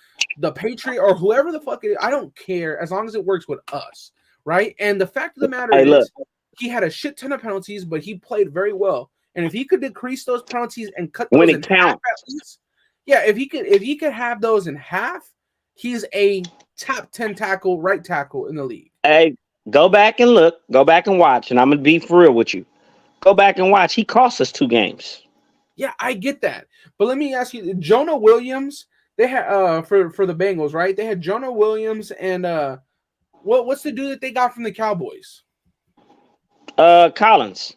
Patriot or whoever the fuck it is. I don't care as long as it works with us, right? And the fact of the matter is, he had a shit ton of penalties, but he played very well. And if he could decrease those penalties and cut those in half at least, if he could have those in half, he's a top 10 right tackle in the league. Hey, go back and look. Go back and watch. And I'm going to be for real with you. Go back and watch. He cost us 2 games. Yeah, I get that. But let me ask you, Jonah Williams, they had for the Bengals, right? They had Jonah Williams and what's the dude that they got from the Cowboys? Collins.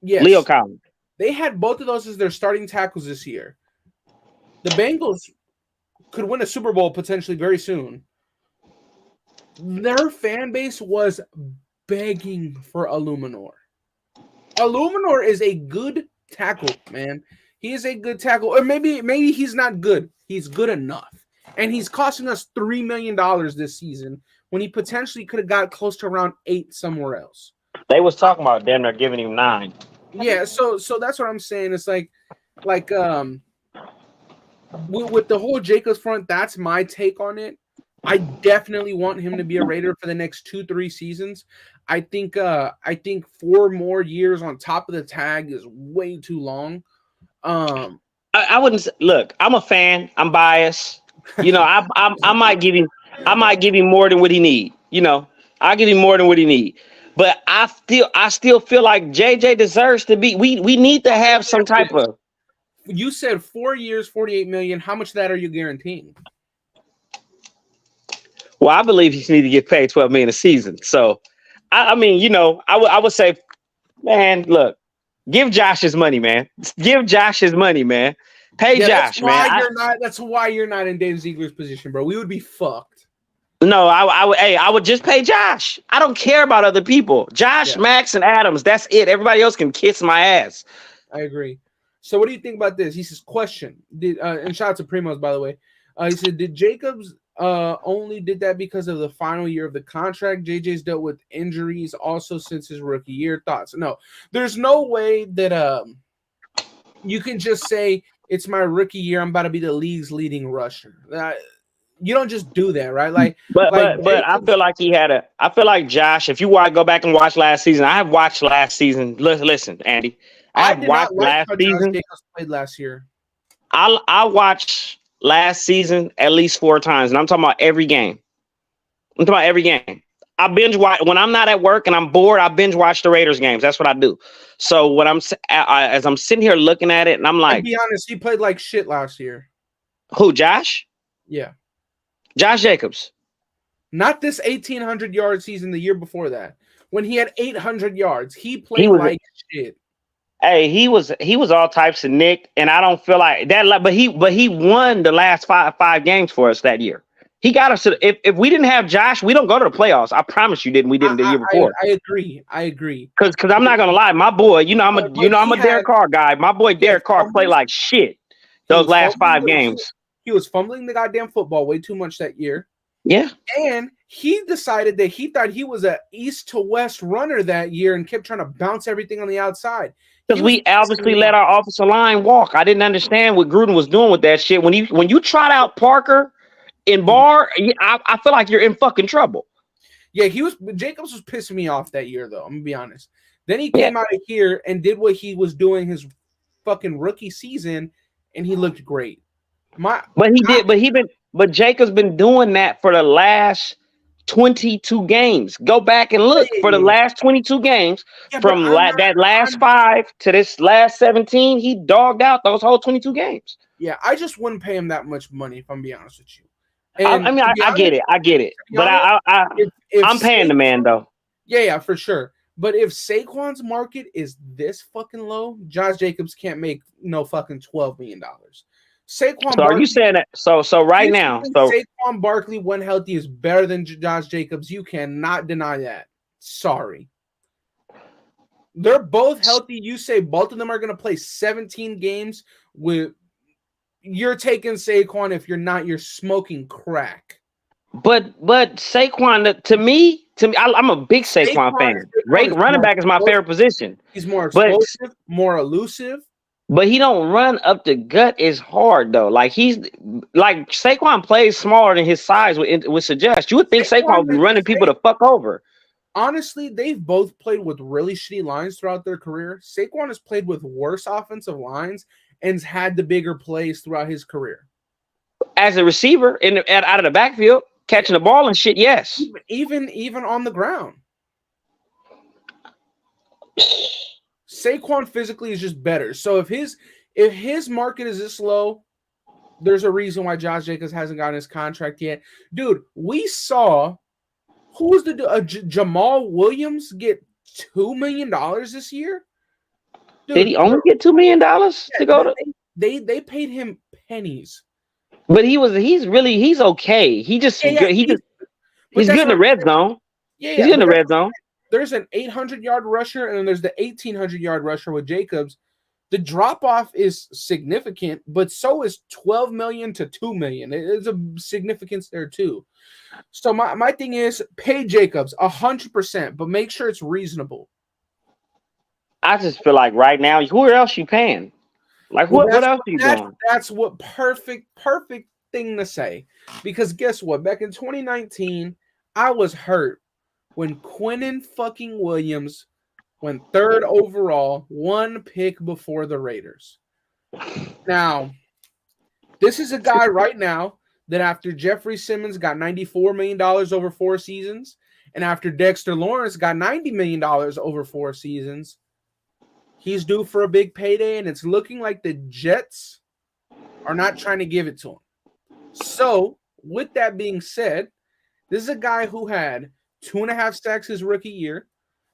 Yes. Leo Collins. They had both of those as their starting tackles this year. The Bengals could win a Super Bowl potentially very soon. Their fan base was begging for Illuminor. Illuminor is a good tackle, man. He is a good tackle. Or maybe he's not good. He's good enough. And he's costing us $3 million this season when he potentially could have got close to around 8 somewhere else. They was talking about them. They're giving him 9. Yeah, so that's what I'm saying. It's like with the whole Jacobs front, that's my take on it. I definitely want him to be a Raider for the next 2-3 seasons. I think 4 more years on top of the tag is way too long. I wouldn't look. I'm a fan. I'm biased. You know, I might give him more than what he need. You know, I'll give him more than what he need. But I still feel like JJ deserves to be. We need to have some type of. You said 4 years, $48 million. How much of that are you guaranteeing? Well, I believe he needs to get paid $12 million a season. So, I mean, you know, I would say, man, look, give Josh his money, man. Give Josh his money, man. Pay Josh, man. That's why you're not in Dave Ziegler's position, bro. We would be fucked. No, I would just pay Josh. I don't care about other people. Josh, Max, and Adams. That's it. Everybody else can kiss my ass. I agree. So what do you think about this? He says, question. And shout out to Primos, by the way. He said, did Jacobs only did that because of the final year of the contract? JJ's dealt with injuries also since his rookie year. Thoughts? No. There's no way that you can just say, it's my rookie year, I'm about to be the league's leading rusher. You don't just do that, right? But I feel like I feel like Josh, if you want to go back and watch last season, I have watched last season. Listen, Andy. I watched last season. Played last year. I watched last season at least 4 times, and I'm talking about every game. I binge watch when I'm not at work and I'm bored. I binge watch the Raiders games. That's what I do. So when as I'm sitting here looking at it, and I'm like, to be honest, he played like shit last year. Who, Josh? Yeah, Josh Jacobs. Not this 1,800-yard season. The year before that, when he had 800 yards, he played like shit. Hey, he was all types of nicked, and I don't feel like that. But he won the last five games for us that year. He got us to. If we didn't have Josh, we don't go to the playoffs. I promise you, we didn't the year before. I agree. Because I'm not gonna lie, my boy. I'm a Derek Carr guy. My boy Derek Carr played like shit those last 5 games. He was fumbling the goddamn football way too much that year. Yeah. And he decided that he thought he was a east to west runner that year and kept trying to bounce everything on the outside. Because we obviously let our offensive line walk. I didn't understand what Gruden was doing with that shit. When you trot out Parker in Barr, I feel like you're in fucking trouble. Yeah, Jacobs was pissing me off that year, though. I'm gonna be honest. Then he came out of here and did what he was doing his fucking rookie season, and he looked great. But Jacobs been doing that for the last 22 games. Go back and look for the last 22 games from that last 5 to this last 17. He dogged out those whole 22 games. Yeah, I just wouldn't pay him that much money if I'm being honest with you. And I get it. But I'm paying the man though. Yeah, for sure. But if Saquon's market is this fucking low, Josh Jacobs can't make no fucking $12 million. Saquon. So are you saying that? So right now, Saquon Barkley, when healthy, is better than Josh Jacobs. You cannot deny that. Sorry. They're both healthy. You say both of them are going to play 17 games with. You're taking Saquon. If you're not, you're smoking crack. But Saquon, to me, I'm a big Saquon fan. Running back is my favorite position. He's more explosive, more elusive. But he don't run up the gut as hard though. Like Saquon plays smaller than his size would suggest. You would think Saquon would be running people the fuck over. Honestly, they've both played with really shitty lines throughout their career. Saquon has played with worse offensive lines and's had the bigger plays throughout his career. As a receiver out of the backfield, catching the ball and shit, yes. Even on the ground. Saquon physically is just better. So if his market is this low, there's a reason why Josh Jacobs hasn't gotten his contract yet. Dude, we saw who was Jamal Williams get $2 million this year? Dude, did he only get $2 million to go to? They paid him pennies. But he's okay. He's good in the red zone. Yeah, he's good in the red zone. There's an 800-yard rusher, and then there's the 1,800-yard rusher with Jacobs. The drop-off is significant, but so is $12 million to $2 million. There's a significance there, too. So my thing is, pay Jacobs 100%, but make sure it's reasonable. I just feel like right now, who else you paying? Like, what else are you doing? That's what perfect thing to say. Because guess what? Back in 2019, I was hurt when Quinnen fucking Williams went 3rd overall, 1 pick before the Raiders. Now, this is a guy right now that after Jeffrey Simmons got $94 million over 4 seasons, and after Dexter Lawrence got $90 million over 4 seasons, he's due for a big payday, and it's looking like the Jets are not trying to give it to him. So, with that being said, this is a guy who had 2.5 sacks his rookie year,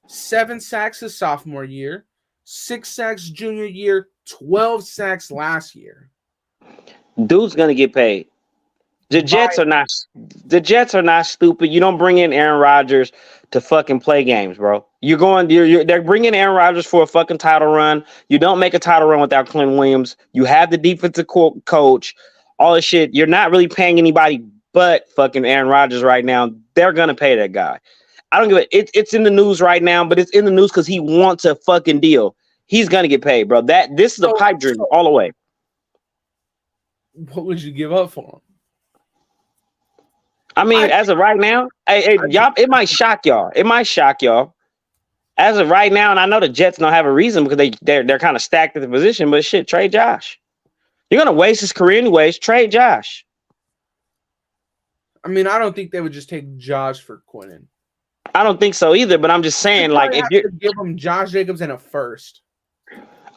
7 sacks his sophomore year, 6 sacks junior year, 12 sacks last year. Dude's gonna get paid. The Jets are not stupid. You don't bring in Aaron Rodgers to fucking play games, bro. They're bringing Aaron Rodgers for a fucking title run. You don't make a title run without Quinnen Williams. You have the defensive coach, all this shit. You're not really paying anybody but fucking Aaron Rodgers right now. They're gonna pay that guy. I don't give a. It's in the news right now, but it's in the news because he wants a fucking deal. He's gonna get paid, bro. This is a pipe dream all the way. What would you give up for him? I mean, as of right now, y'all, it might shock y'all. As of right now, and I know the Jets don't have a reason because they're kind of stacked at the position, but shit, trade Josh. You're gonna waste his career anyways. Trade Josh. I mean, I don't think they would just take Josh for Quinnen. I don't think so either, but I'm just saying, like, if you give him Josh Jacobs and a first.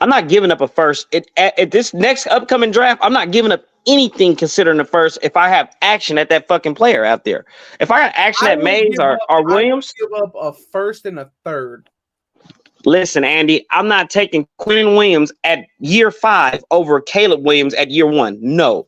I'm not giving up a first. At this next upcoming draft, I'm not giving up anything considering the first if I have action at that fucking player out there. If I got action at Mays or Williams. I would give up a first and a third. Listen, Andy, I'm not taking Quinnen Williams at year 5 over Caleb Williams at year 1. No.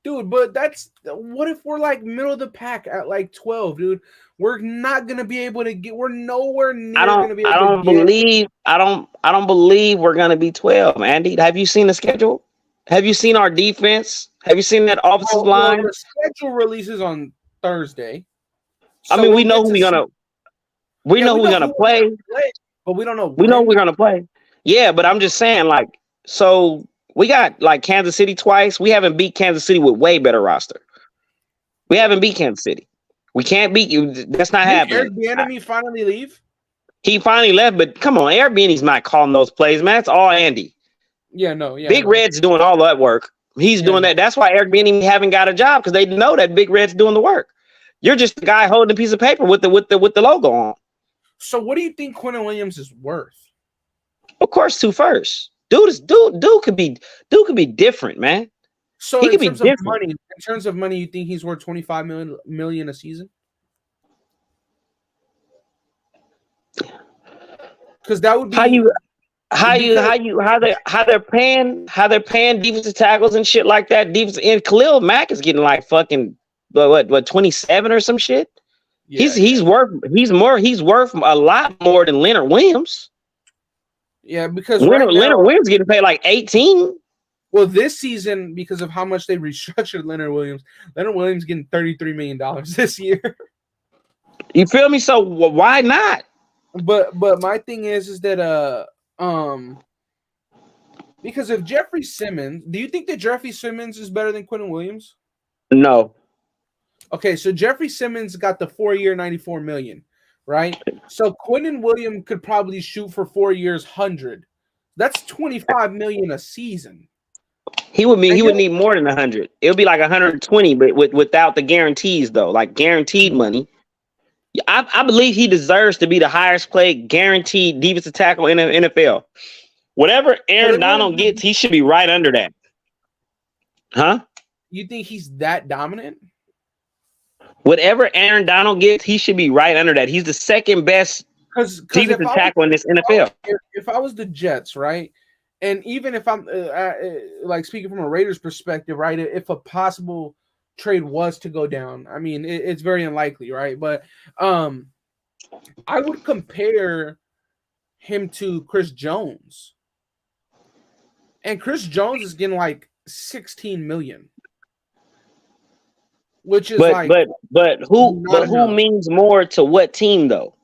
Dude, but what if we're like middle of the pack at like 12, dude? We're not gonna be able to get. We're nowhere near gonna be able to get. I don't believe we're gonna be 12, Andy. Have you seen the schedule? Have you seen our defense? Have you seen that offensive line? The schedule releases on Thursday. So I mean, we know who we're gonna. We know who we're gonna play, but we don't know. We know we're gonna play. Yeah, but I'm just saying, like, so we got like Kansas City twice. We haven't beat Kansas City with way better roster. We haven't beat Kansas City. We can't beat you. That's not happening. Did Airbnb finally leave? He finally left, but come on, Airbnb's not calling those plays, man. It's all Andy. Yeah, no, yeah. Big Red's doing all that work. He's doing that. That's why Airbnb haven't got a job, because they know that Big Red's doing the work. You're just the guy holding a piece of paper with the logo on. So what do you think Quinnen Williams is worth? Of course, 2 firsts. Dude could be different, man. So in terms of money, you think he's worth $25 million a season? Because that would be how they're paying defensive tackles and shit like that. And Khalil Mack is getting like fucking what 27 or some shit. Yeah, he's worth a lot more than Leonard Williams. Yeah, because Leonard Williams getting paid like 18. Well, this season, because of how much they restructured Leonard Williams getting $33 million this year. You feel me? So why not? But my thing is that because if Jeffrey Simmons, do you think that Jeffrey Simmons is better than Quinnen Williams? No. Okay, so Jeffrey Simmons got the 4-year, $94 million, right? So Quinnen Williams could probably shoot for 4 years, 100. That's $25 million a season. He would need more than 100. It would be like 120, but without the guarantees though, like guaranteed money. I believe he deserves to be the highest paid guaranteed defensive tackle in the NFL. Whatever Aaron Donald gets, he should be right under that. Huh? You think he's that dominant? Whatever Aaron Donald gets, he should be right under that. He's the second best defensive tackle in this NFL. If I was the Jets, right? And even if I'm like speaking from a Raiders perspective, right? If a possible trade was to go down, I mean, it's very unlikely, right? But I would compare him to Chris Jones. And Chris Jones is getting like $16 million. Which is but who means more to what team though?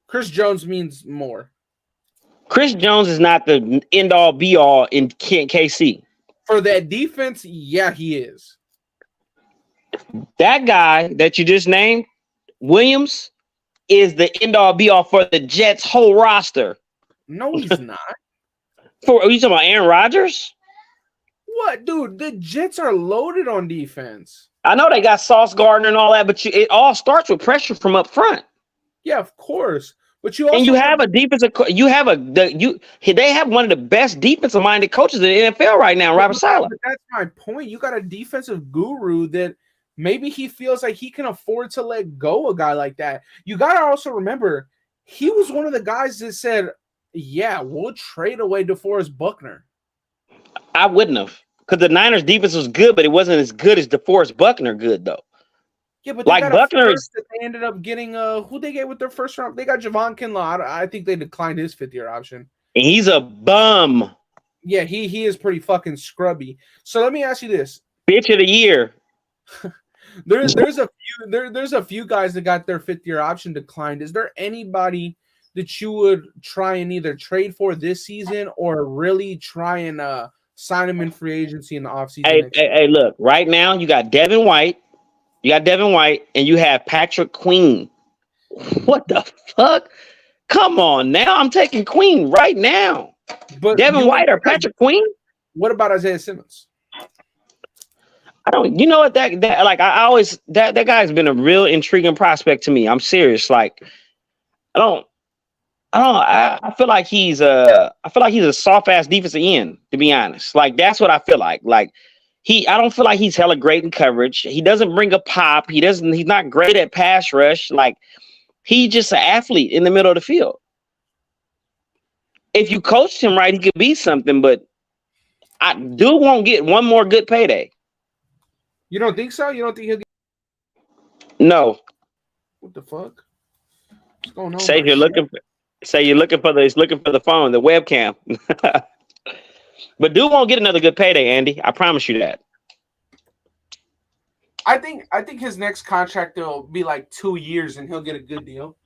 Chris Jones means more. Chris Jones is not the end all be all in KC. For that defense, yeah, he is. That guy that you just named, Williams, is the end all be all for the Jets' whole roster. No, he's not. Are you talking about Aaron Rodgers? What, dude? The Jets are loaded on defense. I know they got Sauce Gardner and all that, but it all starts with pressure from up front. Yeah, of course. But you have a defensive. They have one of the best defensive minded coaches in the NFL right now, Robert Saleh. That's my point. You got a defensive guru that maybe he feels like he can afford to let go a guy like that. You got to also remember he was one of the guys that said, "Yeah, we'll trade away DeForest Buckner." I wouldn't have, because the Niners defense was good, but it wasn't as good as DeForest Buckner good though. Yeah, but like Buckner, they ended up getting who they get with their first round. They got Javon Kinlaw. I think they declined his 5th-year option. And he's a bum. Yeah, he is pretty fucking scrubby. So let me ask you this: bitch of the year. there's a few guys that got their 5th-year option declined. Is there anybody that you would try and either trade for this season or really try and sign him in free agency in the offseason? Hey, look, right now you got Devin White. You got Devin White and you have Patrick Queen. What the fuck? Come on now. I'm taking Queen right now. But Devin White or Patrick Queen? What about Isaiah Simmons? I don't, you know what, that guy's been a real intriguing prospect to me. I'm serious. Like, I feel like he's a soft ass defensive end, to be honest. Like, that's what I feel like. Like, I don't feel like he's hella great in coverage. He doesn't bring a pop. He's not great at pass rush. Like, he's just an athlete in the middle of the field. If you coached him right, he could be something, but dude won't get one more good payday. You don't think so? You don't think he'll get... No. What the fuck? What's going on? Say you're looking for the phone, the webcam. But dude won't get another good payday, Andy. I promise you that. I think his next contract will be like 2 years, and he'll get a good deal.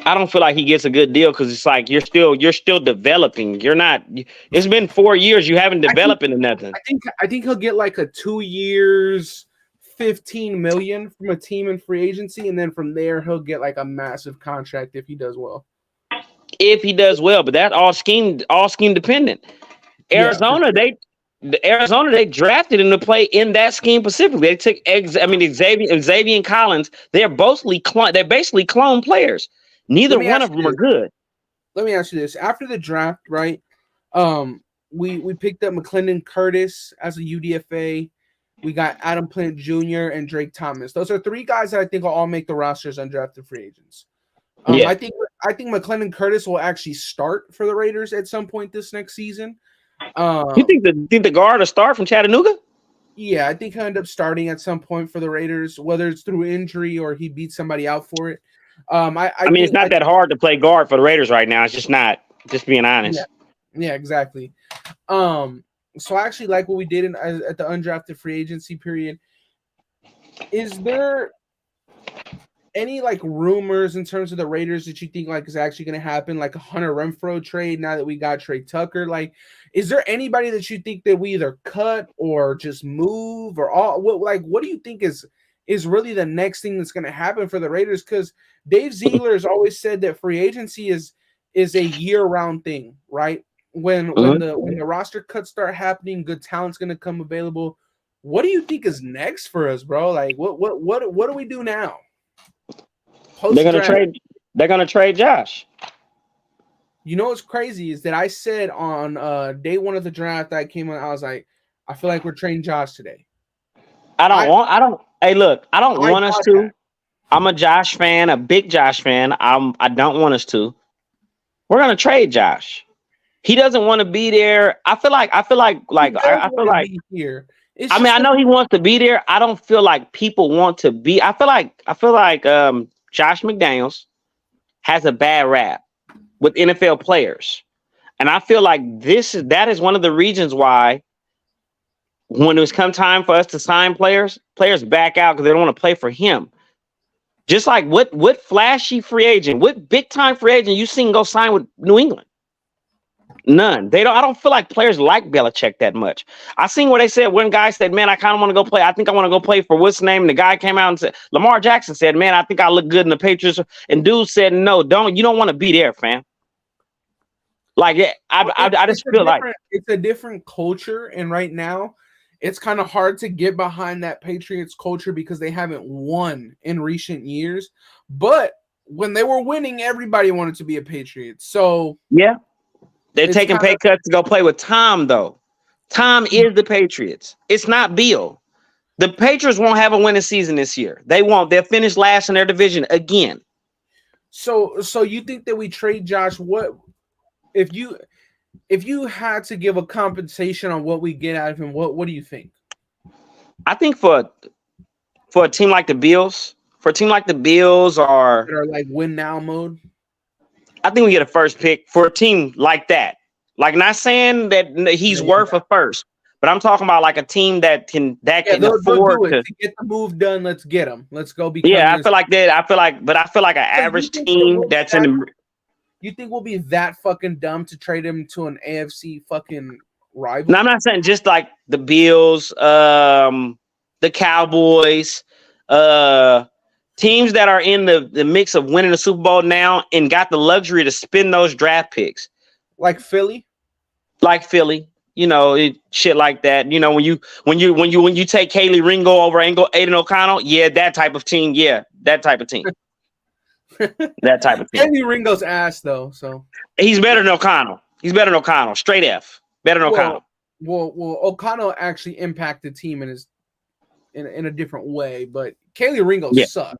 I don't feel like he gets a good deal because it's like you're still developing. You're not. It's been 4 years. You haven't developed into nothing. I think he'll get like a 2 years, $15 million from a team in free agency, and then from there he'll get like a massive contract if he does well. If he does well, but that's all scheme dependent. Arizona, they drafted him to play in that scheme specifically. They took Xavier and Collins. They're basically clone players. Neither one of them are good. Let me ask you this: after the draft, right? We picked up McClendon Curtis as a UDFA. We got Adam Plant Jr. and Drake Thomas. Those are 3 guys that I think will all make the rosters undrafted free agents. I think McClendon Curtis will actually start for the Raiders at some point this next season. You think the guard will start from Chattanooga? Yeah, I think he'll end up starting at some point for the Raiders, whether it's through injury or he beats somebody out for it. I mean, it's not that hard to play guard for the Raiders right now. It's just not. Just being honest. Yeah, exactly. So I actually like what we did at the undrafted free agency period. Is there any like rumors in terms of the Raiders that you think like is actually going to happen, like a Hunter Renfrow trade now that we got Tre Tucker? Like, is there anybody that you think that we either cut or just move or all? What do you think is really the next thing that's going to happen for the Raiders? Because Dave Ziegler has always said that free agency is a year-round thing, right? When the roster cuts start happening, good talent's going to come available. What do you think is next for us, bro? Like, what do we do now? They're gonna trade Josh. You know what's crazy is that I said on day 1 of the draft I came on, I was like, I feel like we're trading Josh today. I don't want us to. I'm a Josh fan, a big Josh fan. I don't want us to. We're gonna trade Josh. He doesn't want to be there. I feel like here. I know he wants to be there. I don't feel like people want to be. I feel like Josh McDaniels has a bad rap with NFL players. And I feel like that is one of the reasons why when it was come time for us to sign players back out because they don't want to play for him. Just like what flashy free agent, what big time free agent you seen go sign with New England? None. I don't feel like players like Belichick that much. I seen where they said one guy said, "Man, I kind of want to go play. I think I want to go play for what's the name?" And the guy came out and said, Lamar Jackson said, "Man, I think I look good in the Patriots." And dude said, "No, you don't want to be there, fam." Like I just feel like it's a different culture, and right now it's kind of hard to get behind that Patriots culture because they haven't won in recent years. But when they were winning, everybody wanted to be a Patriot. So yeah. They're taking pay cuts to go play with Tom, though. Tom is the Patriots. It's not Bill. The Patriots won't have a winning season this year. They won't. They'll finish last in their division again. So you think that we trade Josh? What if you had to give a compensation on what we get out of him? What do you think? I think for a team like the Bills, or that are like win now mode. I think we get a first pick for a team like that. Like, not saying that he's worth a first, but I'm talking about like a team that can afford to get the move done. Let's get him. Let's go. I feel like that. I feel like an average team that's in. You think we'll be that fucking dumb to trade him to an AFC fucking rival? No, I'm not saying just like the Bills, the Cowboys, teams that are in the mix of winning the Super Bowl now and got the luxury to spend those draft picks. Like Philly? Shit like that. You know, when you take Kaylee Ringo over Aidan O'Connell, that type of team. Yeah, that type of team. That type of team. Kaylee Ringo's ass though, so he's better than O'Connell. Straight F. Better than O'Connell. Well, O'Connell actually impacted the team in a different way, but Kaylee Ringo sucks.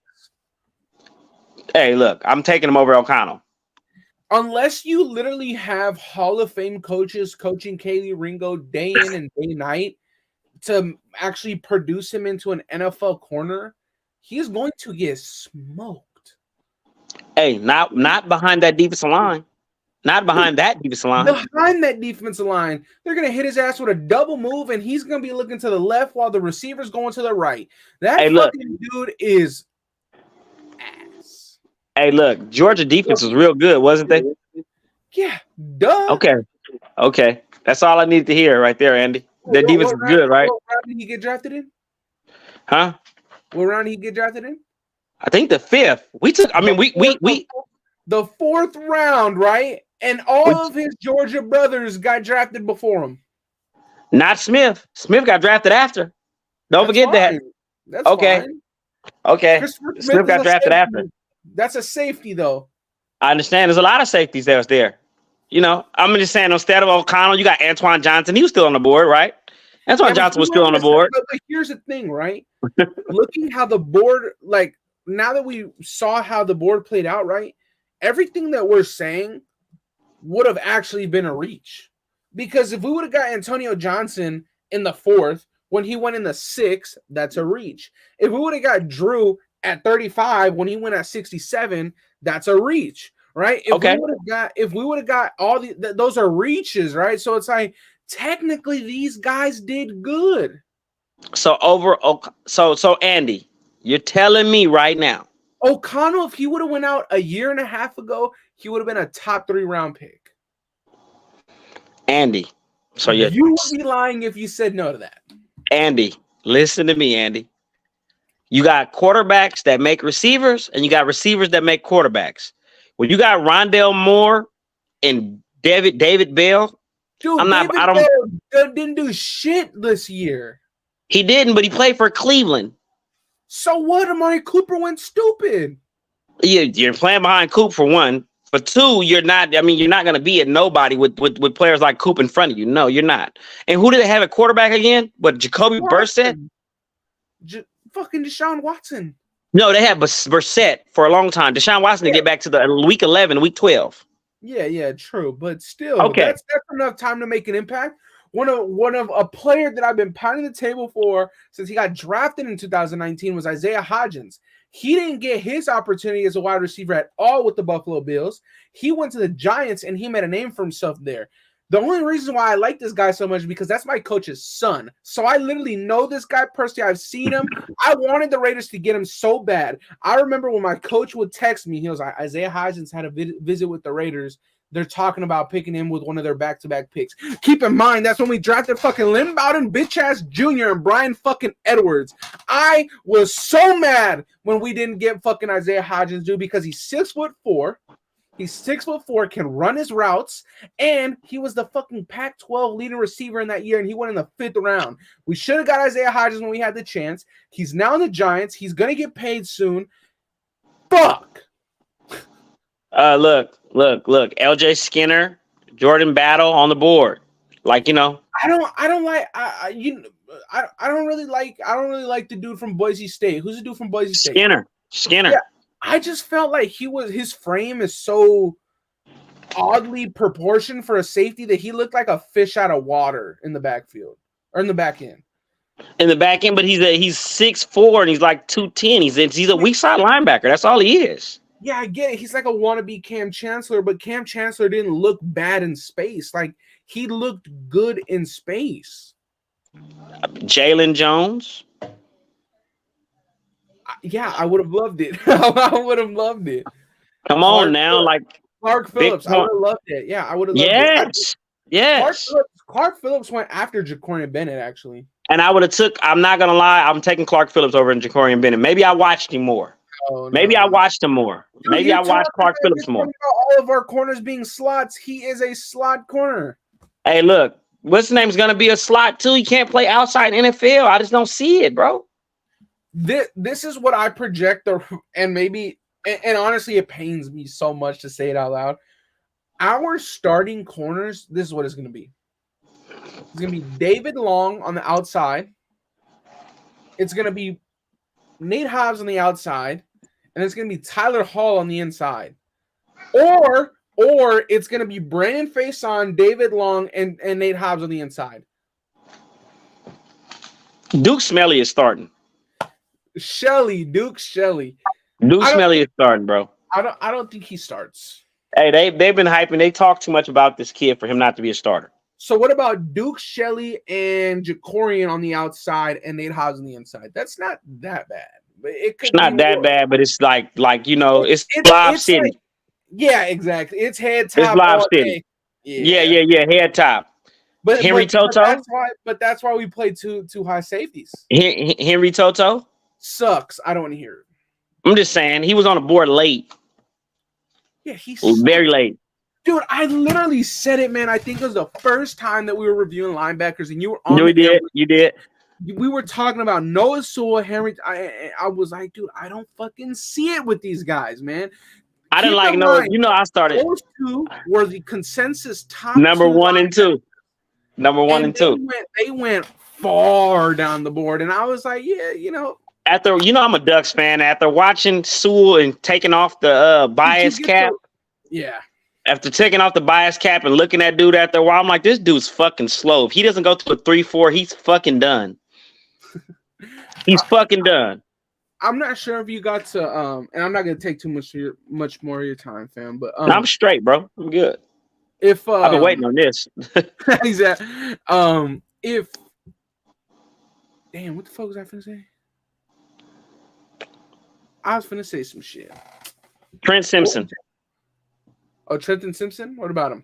Hey, look, I'm taking him over O'Connell. Unless you literally have Hall of Fame coaches coaching Kaylee Ringo day in and day night to actually produce him into an NFL corner, he's going to get smoked. Hey, not behind that defensive line. Not behind that defensive line. Behind that defensive line, they're going to hit his ass with a double move, and he's going to be looking to the left while the receiver's going to the right. That fucking dude is ass. Hey, look, Georgia defense was real good, wasn't they? Yeah, duh. Okay. That's all I needed to hear right there, Andy. Their defense is good, right? What round did he get drafted in? Huh? What round did he get drafted in? I think the 5th. We the 4th round, right? And all of his Georgia brothers got drafted before him. Not Smith. Smith got drafted after. Don't forget that. That's fine. Okay. Smith got drafted after. That's a safety, though. I understand. There's a lot of safeties that was there. You know, I'm just saying, instead of O'Connell, you got Antoine Johnson. He was still on the board, right? Antoine Johnson was still on the board. But here's the thing, right? Looking how the board, like, now that we saw how the board played out, right? Everything that we're saying would have actually been a reach. Because if we would have got Antonio Johnson in the 4th, when he went in the 6th, that's a reach. If we would have got Drew at 35 when he went at 67, that's a reach, right? If we would have got all those are reaches, right? So it's like technically these guys did good. So Andy, you're telling me right now, O'Connell, if he would have went out a year and a half ago, he would have been a top 3 round pick. Andy, so you would be lying if you said no to that. Andy, listen to me, Andy. You got quarterbacks that make receivers, and you got receivers that make quarterbacks. When you got Rondale Moore and David Bell, dude, Bell didn't do shit this year. He didn't, but he played for Cleveland. So what? Amari Cooper went stupid. You're playing behind Coop for one. For two, you're not. I mean, you're not going to be a nobody with players like Coop in front of you. No, you're not. And who did they have at quarterback again? What, Jacoby Brissett? Fucking Deshaun Watson. No, they had Brissett for a long time. Deshaun Watson to get back to the week 11, week 12. Yeah, true. But still, that's enough time to make an impact. One of a player that I've been pounding the table for since he got drafted in 2019 was Isaiah Hodgins. He didn't get his opportunity as a wide receiver at all with the Buffalo Bills. He went to the Giants and he made a name for himself there. The only reason why I like this guy so much is because that's my coach's son. So I literally know this guy personally. I've seen him. I wanted the Raiders to get him so bad. I remember when my coach would text me, he was like, Isaiah Hodgins had a visit with the Raiders. They're talking about picking him with one of their back-to-back picks. Keep in mind, that's when we drafted fucking Lynn Bowden, bitch-ass Jr. and Brian fucking Edwards. I was so mad when we didn't get fucking Isaiah Hodgins, dude, because he's 6'4". He's 6'4", can run his routes, and he was the fucking Pac-12 leading receiver in that year, and he went in the 5th round. We should have got Isaiah Hodgins when we had the chance. He's now in the Giants. He's going to get paid soon. Fuck. Look. LJ Skinner, Jordan Battle on the board. Like, you know. I don't really like the dude from Boise State. Who's the dude from Boise State? Skinner. Yeah, I just felt like his frame is so oddly proportioned for a safety that he looked like a fish out of water in the backfield or in the back end. In the back end, but he's 6'4" and he's like 210. He's a weak side linebacker. That's all he is. Yeah, I get it. He's like a wannabe Cam Chancellor, but Cam Chancellor didn't look bad in space. Like, he looked good in space. Jalen Jones. Yeah, I would have loved it. I would have loved it. Come on now, like Clark Phillips. I would have loved it. Yeah, I would have loved it. Yes. Clark Phillips went after Jakorian Bennett, actually. And I would have I'm not going to lie, I'm taking Clark Phillips over in Jakorian Bennett. Maybe I watched him more. Oh, no. Maybe I watched him more. Maybe I watched Clark Phillips more. All of our corners being slots. He is a slot corner. Hey, look, what's his name's going to be a slot too? He can't play outside NFL. I just don't see it, bro. This is what I project, and honestly, it pains me so much to say it out loud. Our starting corners, this is what it's going to be. It's going to be David Long on the outside. It's going to be Nate Hobbs on the outside, and it's going to be Tyler Hall on the inside. Or it's going to be Brandon Faison, David Long, and Nate Hobbs on the inside. Duke Smelly is starting. Duke Shelley. Duke Smelly is starting, bro. I don't think he starts. Hey, they've been hyping. They talk too much about this kid for him not to be a starter. So what about Duke Shelley and Jakorian on the outside and Nate Hobbs on the inside? That's not that bad. But it could It's not that bad, but it's like it's Lob City. Like, yeah, exactly. It's head top. It's Lob City. Yeah. Head top. But Henry Toto. That's why we play two high safeties. Henry Toto sucks. I don't want to hear it. I'm just saying he was on the board late. Yeah, he's very late. Dude, I literally said it, man. I think it was the first time that we were reviewing linebackers, and you were on. You did. We were talking about Noah Sewell, Henry. I was like, dude, I don't fucking see it with these guys, man. I didn't like Noah. You know, I started. Those two were the consensus top number 1 and 2. Number 1 and 2. They went far down the board, and I was like, yeah, you know. After I'm a Ducks fan. After watching Sewell and taking off the bias cap, After taking off the bias cap and looking at dude after a while, I'm like, this dude's fucking slow. If he doesn't go to a 3-4, he's fucking done. He's fucking done. I'm not sure if you got to and I'm not gonna take too much more of your time, fam. But I'm straight, bro. I'm good. If I've been waiting on this. Exactly. If damn, what the fuck was I finna say? I was finna say some shit. Trent Simpson. Oh, Trenton Simpson? What about him?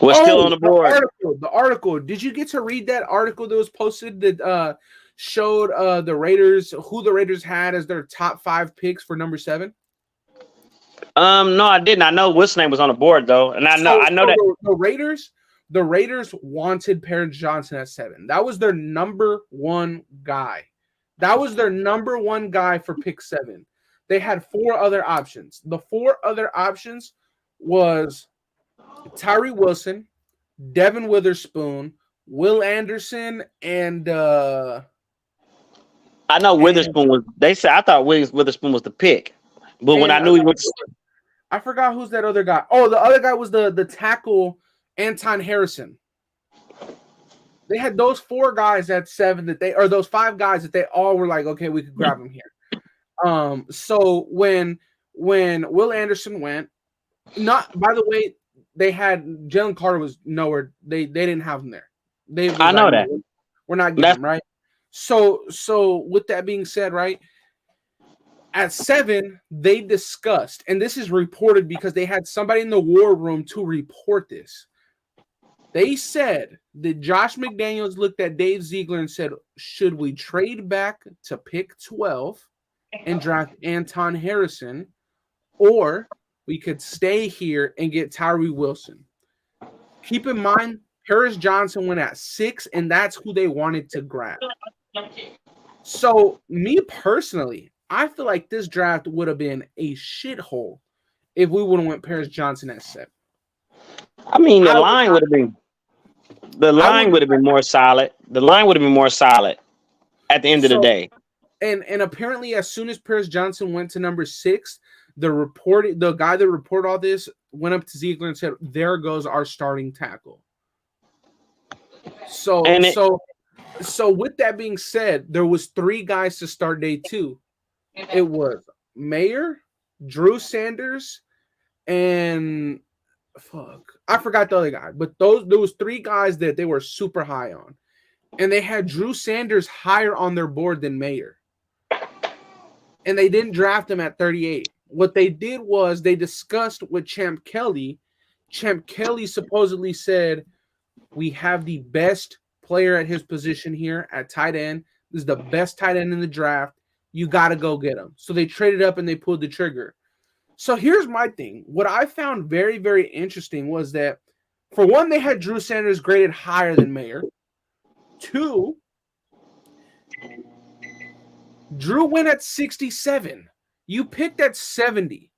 Was still on the board. The article. Did you get to read that article that was posted that showed the Raiders, who the Raiders had as their top 5 picks for number 7? No, I didn't. I know what's name was on the board though, and I know that the Raiders wanted Paris Johnson at 7. That was their number 1 guy. That was their number 1 guy for pick 7. They had 4 other options. The 4 other options was Tyree Wilson, Devin Witherspoon, Will Anderson, and I know Witherspoon was. They said I thought Witherspoon was the pick, but when I knew he was, I forgot who's that other guy. Oh, the other guy was the tackle Anton Harrison. They had those 4 guys at 7 those 5 guys that they all were like, okay, we could grab them here. So when Will Anderson went. Not by the way, they had Jalen Carter was nowhere. They didn't have him there. I know that. We're not getting him, right? So with that being said, right, at 7, they discussed, and this is reported because they had somebody in the war room to report this. They said that Josh McDaniels looked at Dave Ziegler and said, should we trade back to pick 12 and draft Anton Harrison, or we could stay here and get Tyree Wilson? Keep in mind, Paris Johnson went at 6, and that's who they wanted to grab. So, me personally, I feel like this draft would have been a shithole if we would have went Paris Johnson at 7. I mean, the line would have been more solid. The line would have been more solid at the end of the day. And apparently, as soon as Paris Johnson went to number 6, the guy that reported all this went up to Ziegler and said, there goes our starting tackle. So with that being said, there was 3 guys to start day 2. It was Mayer, Drew Sanders, and I forgot the other guy. But there was 3 guys that they were super high on. And they had Drew Sanders higher on their board than Mayer. And they didn't draft him at 38. What they did was they discussed with Champ Kelly. Champ Kelly supposedly said, we have the best player at his position here at tight end. This is the best tight end in the draft. You got to go get him. So they traded up and they pulled the trigger. So here's my thing. What I found very, very interesting was that, for one, they had Drew Sanders graded higher than Mayer. 2, Drew went at 67. You picked at 70.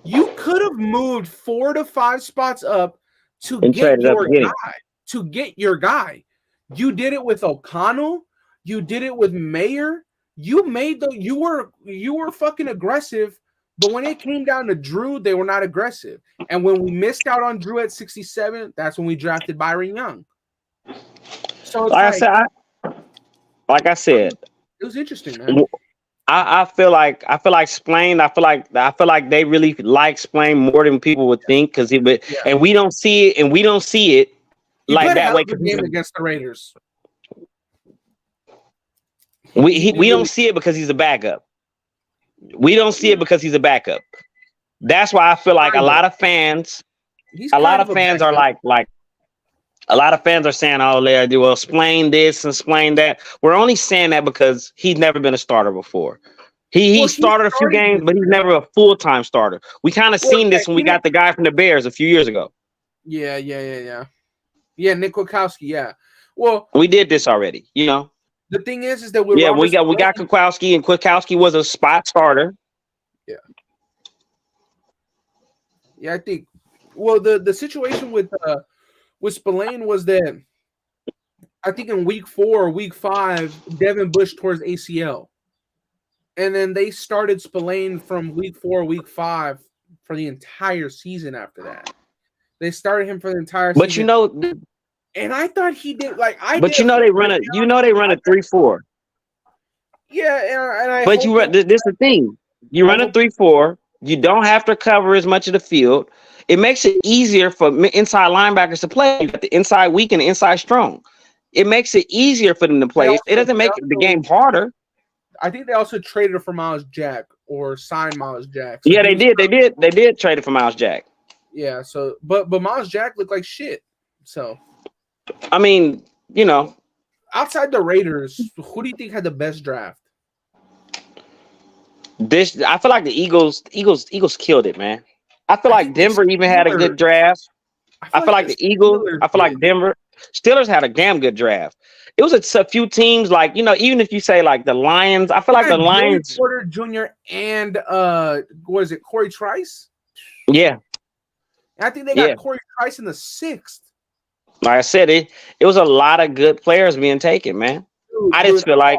You could have moved 4 to 5 spots up to get your guy. To get your guy. You did it with O'Connell. You did it with Mayer. You were fucking aggressive, but when it came down to Drew, they were not aggressive. And when we missed out on Drew at 67, that's when we drafted Byron Young. So it's like I said, it was interesting, man. I feel like Splain. I feel like they really like Splain more than people would think because and we don't see it, He like played a that hell way. of a game against the Raiders. We don't see it because he's a backup. We don't see it because he's a backup. That's why I feel like a lot of fans are like. A lot of fans are saying, "Oh, well, explain this and explain that." We're only saying that because he's never been a starter before. He started a few games, but he's never a full-time starter. We kind of seen this when we got the guy from the Bears a few years ago. Yeah, Nick Kwiatkowski. Yeah, well, we did this already. You know, the thing is that we got Kwiatkowski, and Kwiatkowski was a spot starter. Yeah, I think. Well, the situation with Spillane was that I think in week 4 or week 5, Devin Bush tore his ACL. And then they started Spillane from week 4, week 5 for the entire season after that. They started him for the entire season. But you know, and I thought he did But you know they run a 3-4. Yeah, and I But this is the thing. You run a 3-4, you don't have to cover as much of the field. It makes it easier for inside linebackers to play. You got the inside weak and the inside strong. It makes it easier for them to play. It doesn't make the game harder. I think they also traded for Miles Jack or signed Miles Jack. So yeah, they did. They did trade it for Miles Jack. Yeah, so but Miles Jack looked like shit. So I mean, you know, outside the Raiders, who do you think had the best draft? I feel like the Eagles killed it, man. I feel like Denver even had a good draft. I feel like the Eagles. I feel like Denver. Steelers had a damn good draft. It was a few teams like, you know, even if you say like the Lions, I feel like the Lions. Porter Jr. and what is it, Corey Trice? Yeah, I think they got Corey Trice in the 6th. Like I said, it was a lot of good players being taken, man. I just feel like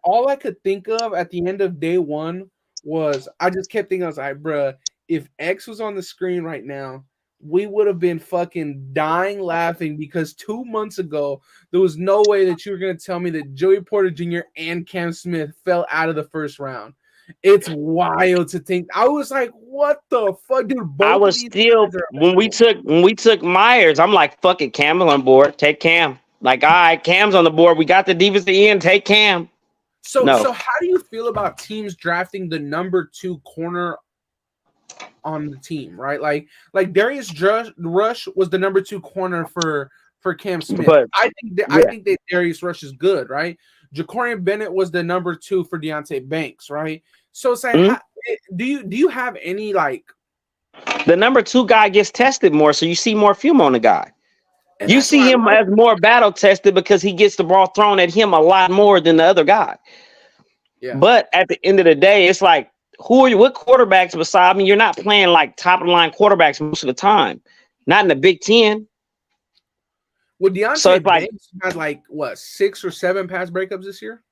all I could think of at the end of day 1 was I just kept thinking, I was like, bruh, if X was on the screen right now, we would have been fucking dying laughing because 2 months ago, there was no way that you were going to tell me that Joey Porter Jr. and Cam Smith fell out of the first round. It's wild to think. I was like, what the fuck, dude? I was still, when we took Myers, I'm like, fuck it, Cam's on board. Take Cam. Like, all right, Cam's on the board. We got the defensive end. Take Cam. So how do you feel about teams drafting the number 2 corner on the team, right? Like Darius Rush was the number 2 corner for Cam Smith. But I think that Darius Rush is good, right? Jakorian Bennett was the number 2 for Deonte Banks, right? So it's like, do you have any like the number 2 guy gets tested more, so you see more film on the guy. You see him as more battle tested because he gets the ball thrown at him a lot more than the other guy. Yeah. But at the end of the day, it's like, what quarterbacks beside? I mean, you're not playing like top of the line quarterbacks most of the time. Not in the Big Ten. Well, Deonte Banks had like what 6 or 7 pass breakups this year.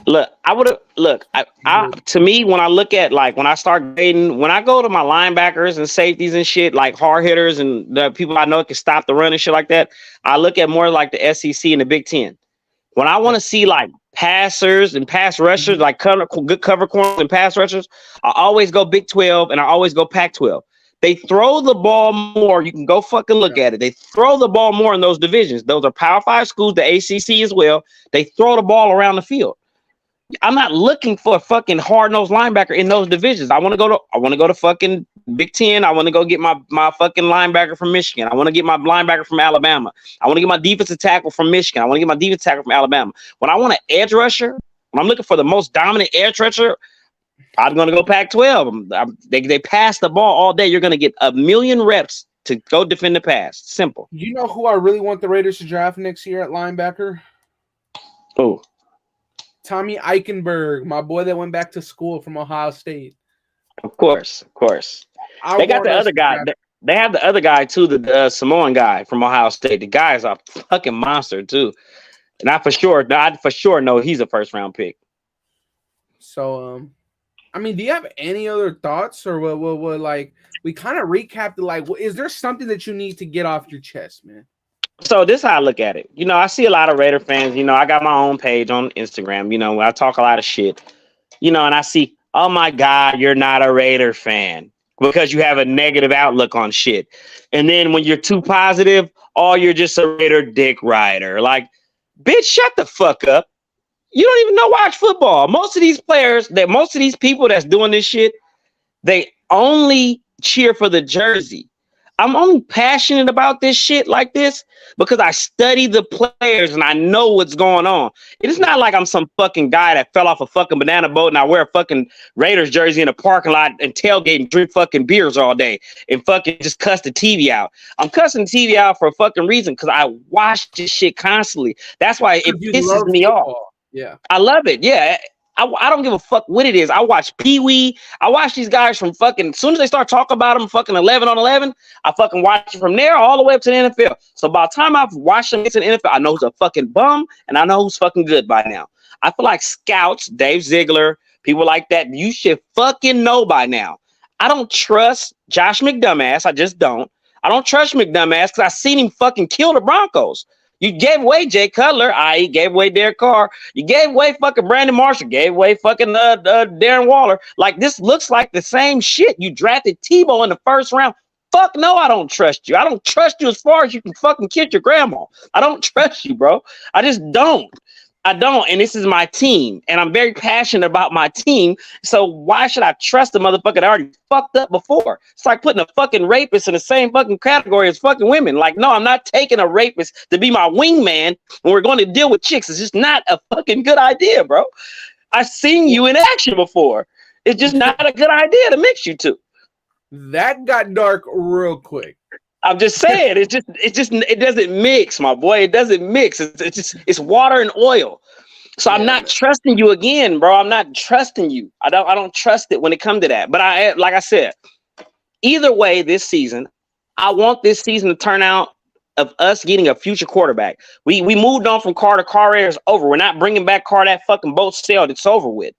Look, to me, when I look at like when I start grading, when I go to my linebackers and safeties and shit, like hard hitters and the people I know can stop the run and shit like that, I look at more like the SEC and the Big Ten. When I want to see like passers and pass rushers, like good cover corners and pass rushers, I always go Big 12 and I always go Pac-12. They throw the ball more. You can go fucking look at it. They throw the ball more in those divisions. Those are Power 5 schools, the ACC as well. They throw the ball around the field. I'm not looking for a fucking hard-nosed linebacker in those divisions. I want to go to fucking Big Ten. I want to go get my fucking linebacker from Michigan. I want to get my linebacker from Alabama. I want to get my defensive tackle from Michigan. I want to get my defensive tackle from Alabama. When I want an edge rusher, when I'm looking for the most dominant edge rusher, I'm going to go Pac-12. They pass the ball all day. You're going to get 1,000,000 reps to go defend the pass. Simple. You know who I really want the Raiders to draft next year at linebacker? Oh. Tommy Eichenberg, my boy that went back to school from Ohio State. Of course. They got the other guy. They have the other guy too, the Samoan guy from Ohio State. The guy is a fucking monster too. And I for sure know he's a first round pick. So, I mean, do you have any other thoughts or what like we kind of recapped it? Like, is there something that you need to get off your chest, man? So this is how I look at it. You know, I see a lot of Raider fans. You know, I got my own page on Instagram. You know, where I talk a lot of shit. and I see, oh my God, you're not a Raider fan because you have a negative outlook on shit. And then when you're too positive, you're just a Raider dick rider. Like, bitch, shut the fuck up. You don't even know watch football. Most of these people that's doing this shit, they only cheer for the jersey. I'm only passionate about this shit like this because I study the players and I know what's going on. It's not like I'm some fucking guy that fell off a fucking banana boat and I wear a fucking Raiders jersey in a parking lot and tailgate and drink fucking beers all day and fucking just cuss the TV out. I'm cussing the TV out for a fucking reason because I watch this shit constantly. That's why it pisses me off. Yeah. I love it. Yeah. I don't give a fuck what it is. I watch Pee Wee. I watch these guys from fucking, as soon as they start talking about them fucking 11 on 11, I fucking watch it from there all the way up to the NFL. So by the time I've watched them get to the NFL, I know who's a fucking bum and I know who's fucking good by now. I feel like scouts, Dave Ziegler, people like that, you should fucking know by now. I don't trust Josh McDumbass. I just don't. I don't trust McDumbass because I seen him fucking kill the Broncos. You gave away Jay Cutler, i.e. gave away Derek Carr. You gave away fucking Brandon Marshall, gave away fucking Darren Waller. Like, this looks like the same shit. You drafted Tebow in the first round. Fuck no, I don't trust you. I don't trust you as far as you can fucking kiss your grandma. I don't trust you, bro. I just don't. I don't, and this is my team, and I'm very passionate about my team, so why should I trust the motherfucker that already fucked up before? It's like putting a fucking rapist in the same fucking category as fucking women. Like, no, I'm not taking a rapist to be my wingman when we're going to deal with chicks. It's just not a fucking good idea, bro. I've seen you in action before. It's just not a good idea to mix you two. That got dark real quick. I'm just saying, it doesn't mix, my boy. It doesn't mix. It's water and oil. So I'm not trusting you again, bro. I'm not trusting you. I don't trust it when it comes to that. But like I said, either way, this season, I want this season to turn out of us getting a future quarterback. We moved on from Carr to Carr is over. We're not bringing back Carr. That fucking boat sailed. It's over with.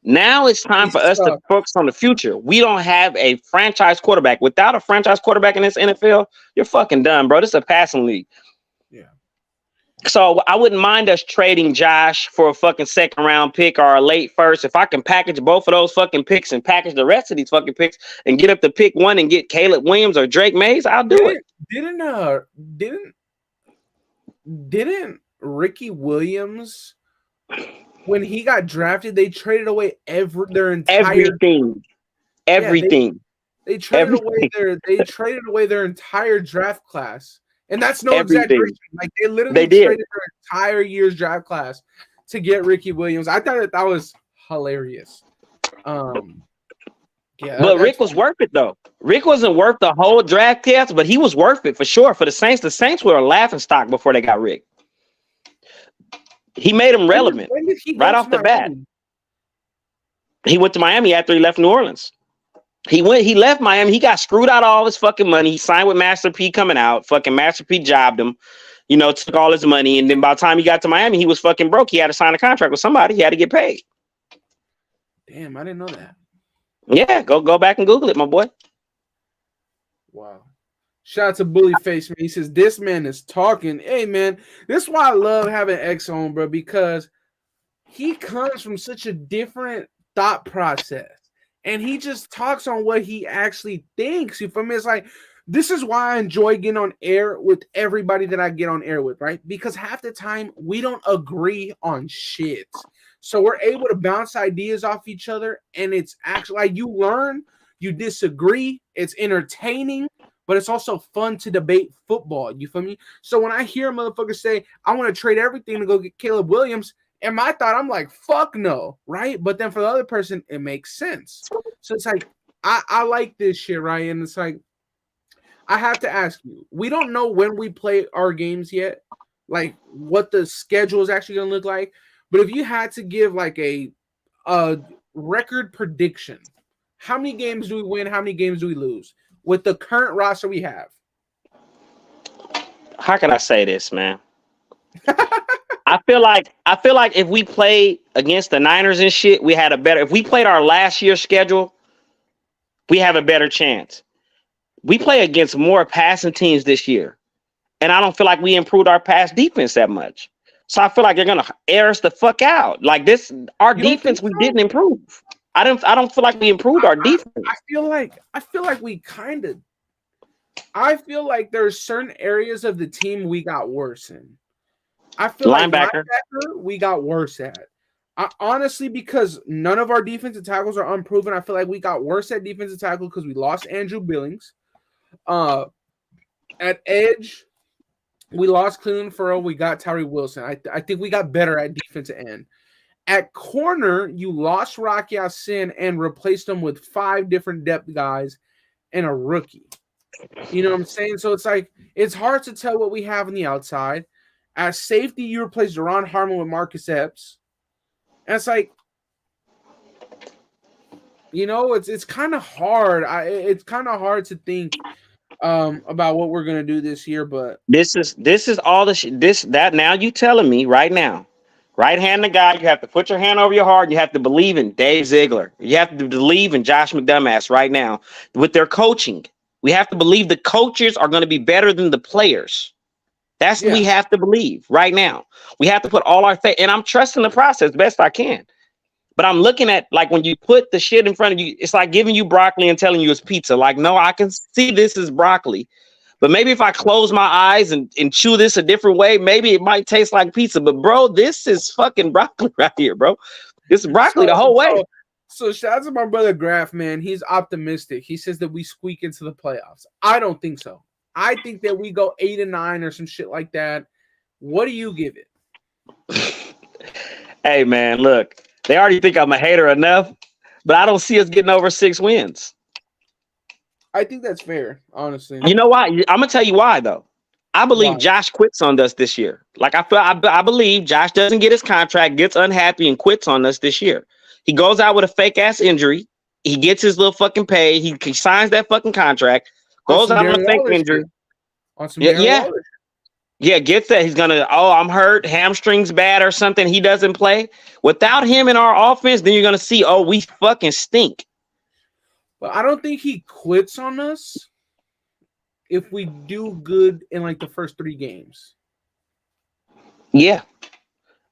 Now it's time for us to focus on the future. We don't have a franchise quarterback. Without a franchise quarterback in this NFL, you're fucking done, bro. This is a passing league. Yeah. So I wouldn't mind us trading Josh for a fucking second round pick or a late first. If I can package both of those fucking picks and package the rest of these fucking picks and get up to pick one and get Caleb Williams or Drake Mays, I'll do it. Didn't Ricky Williams, when he got drafted, they traded away everything. Everything. They traded away their entire draft class. And that's no exaggeration. Like, they literally traded their entire year's draft class to get Ricky Williams. I thought that was hilarious. But Rick was worth it, though. Rick wasn't worth the whole draft class, but he was worth it for sure. For the Saints were a laughingstock before they got Rick. He made him relevant right off the bat. He went to Miami after he left New Orleans. He left Miami. He got screwed out of all his fucking money. He signed with Master P coming out. Fucking Master P jobbed him, took all his money. And then by the time he got to Miami, he was fucking broke. He had to sign a contract with somebody. He had to get paid. Damn, I didn't know that. Yeah, go back and Google it, my boy. Wow. Shout out to Bullyface, man. He says, this man is talking. Hey, man, this is why I love having X on, bro, because he comes from such a different thought process. And he just talks on what he actually thinks. You feel me? It's like, this is why I enjoy getting on air with everybody that I get on air with, right? Because half the time, we don't agree on shit. So we're able to bounce ideas off each other. And it's actually like you learn, you disagree. It's entertaining. But it's also fun to debate football. You feel me? So when I hear a motherfucker say, I want to trade everything to go get Caleb Williams, in my thought, I'm like, fuck no, right? But then for the other person, it makes sense. So it's like, I like this shit, right? And it's like, I have to ask you, we don't know when we play our games yet, like what the schedule is actually going to look like. But if you had to give like a record prediction, how many games do we win? How many games do we lose? With the current roster we have. How can I say this, man? I feel like if we played against the Niners and shit, if we played our last year's schedule, we have a better chance. We play against more passing teams this year. And I don't feel like we improved our pass defense that much. So I feel like they're gonna air us the fuck out. Like this, our defense, we didn't improve. I don't feel like we improved our defense. I feel like we kind of. I feel like there's certain areas of the team we got worse in. I feel like linebacker we got worse at. Honestly, because none of our defensive tackles are unproven, I feel like we got worse at defensive tackle because we lost Andrew Billings. At edge, we lost Cleveland Furrow. We got Tyree Wilson. I think we got better at defensive end. At corner, you lost Rocky Sin and replaced them with 5 different depth guys and a rookie. You know what I'm saying? So it's like it's hard to tell what we have on the outside. At safety, you replaced Deron Harmon with Marcus Epps. And it's like, you know, it's kind of hard. It's kind of hard to think about what we're gonna do this year. But this is all that now you telling me right now. Right-handed guy, you have to put your hand over your heart. You have to believe in Dave Ziegler. You have to believe in Josh McDumbass right now with their coaching. We have to believe the coaches are going to be better than the players. That's what we have to believe right now. We have to put all our faith, and I'm trusting the process best I can. But I'm looking at, like, when you put the shit in front of you, it's like giving you broccoli and telling you it's pizza. Like, no, I can see this is broccoli. But maybe if I close my eyes and chew this a different way, maybe it might taste like pizza. But, bro, this is fucking broccoli right here, bro. This is broccoli the whole way. So shout out to my brother Graf, man. He's optimistic. He says that we squeak into the playoffs. I don't think so. I think that we go 8-9 or some shit like that. What do you give it? Hey, man, look. They already think I'm a hater enough, but I don't see us getting over 6 wins. I think that's fair, honestly. You know why? I'm gonna tell you why, though. I believe Josh quits on us this year. Like I believe Josh doesn't get his contract, gets unhappy, and quits on us this year. He goes out with a fake ass injury. He gets his little fucking pay. He signs that fucking contract. Goes out with a fake injury. Yeah, gets that. He's gonna. Oh, I'm hurt. Hamstring's bad or something. He doesn't play. Without him in our offense, then you're gonna see. Oh, we fucking stink. But I don't think he quits on us if we do good in like the first 3 games. Yeah.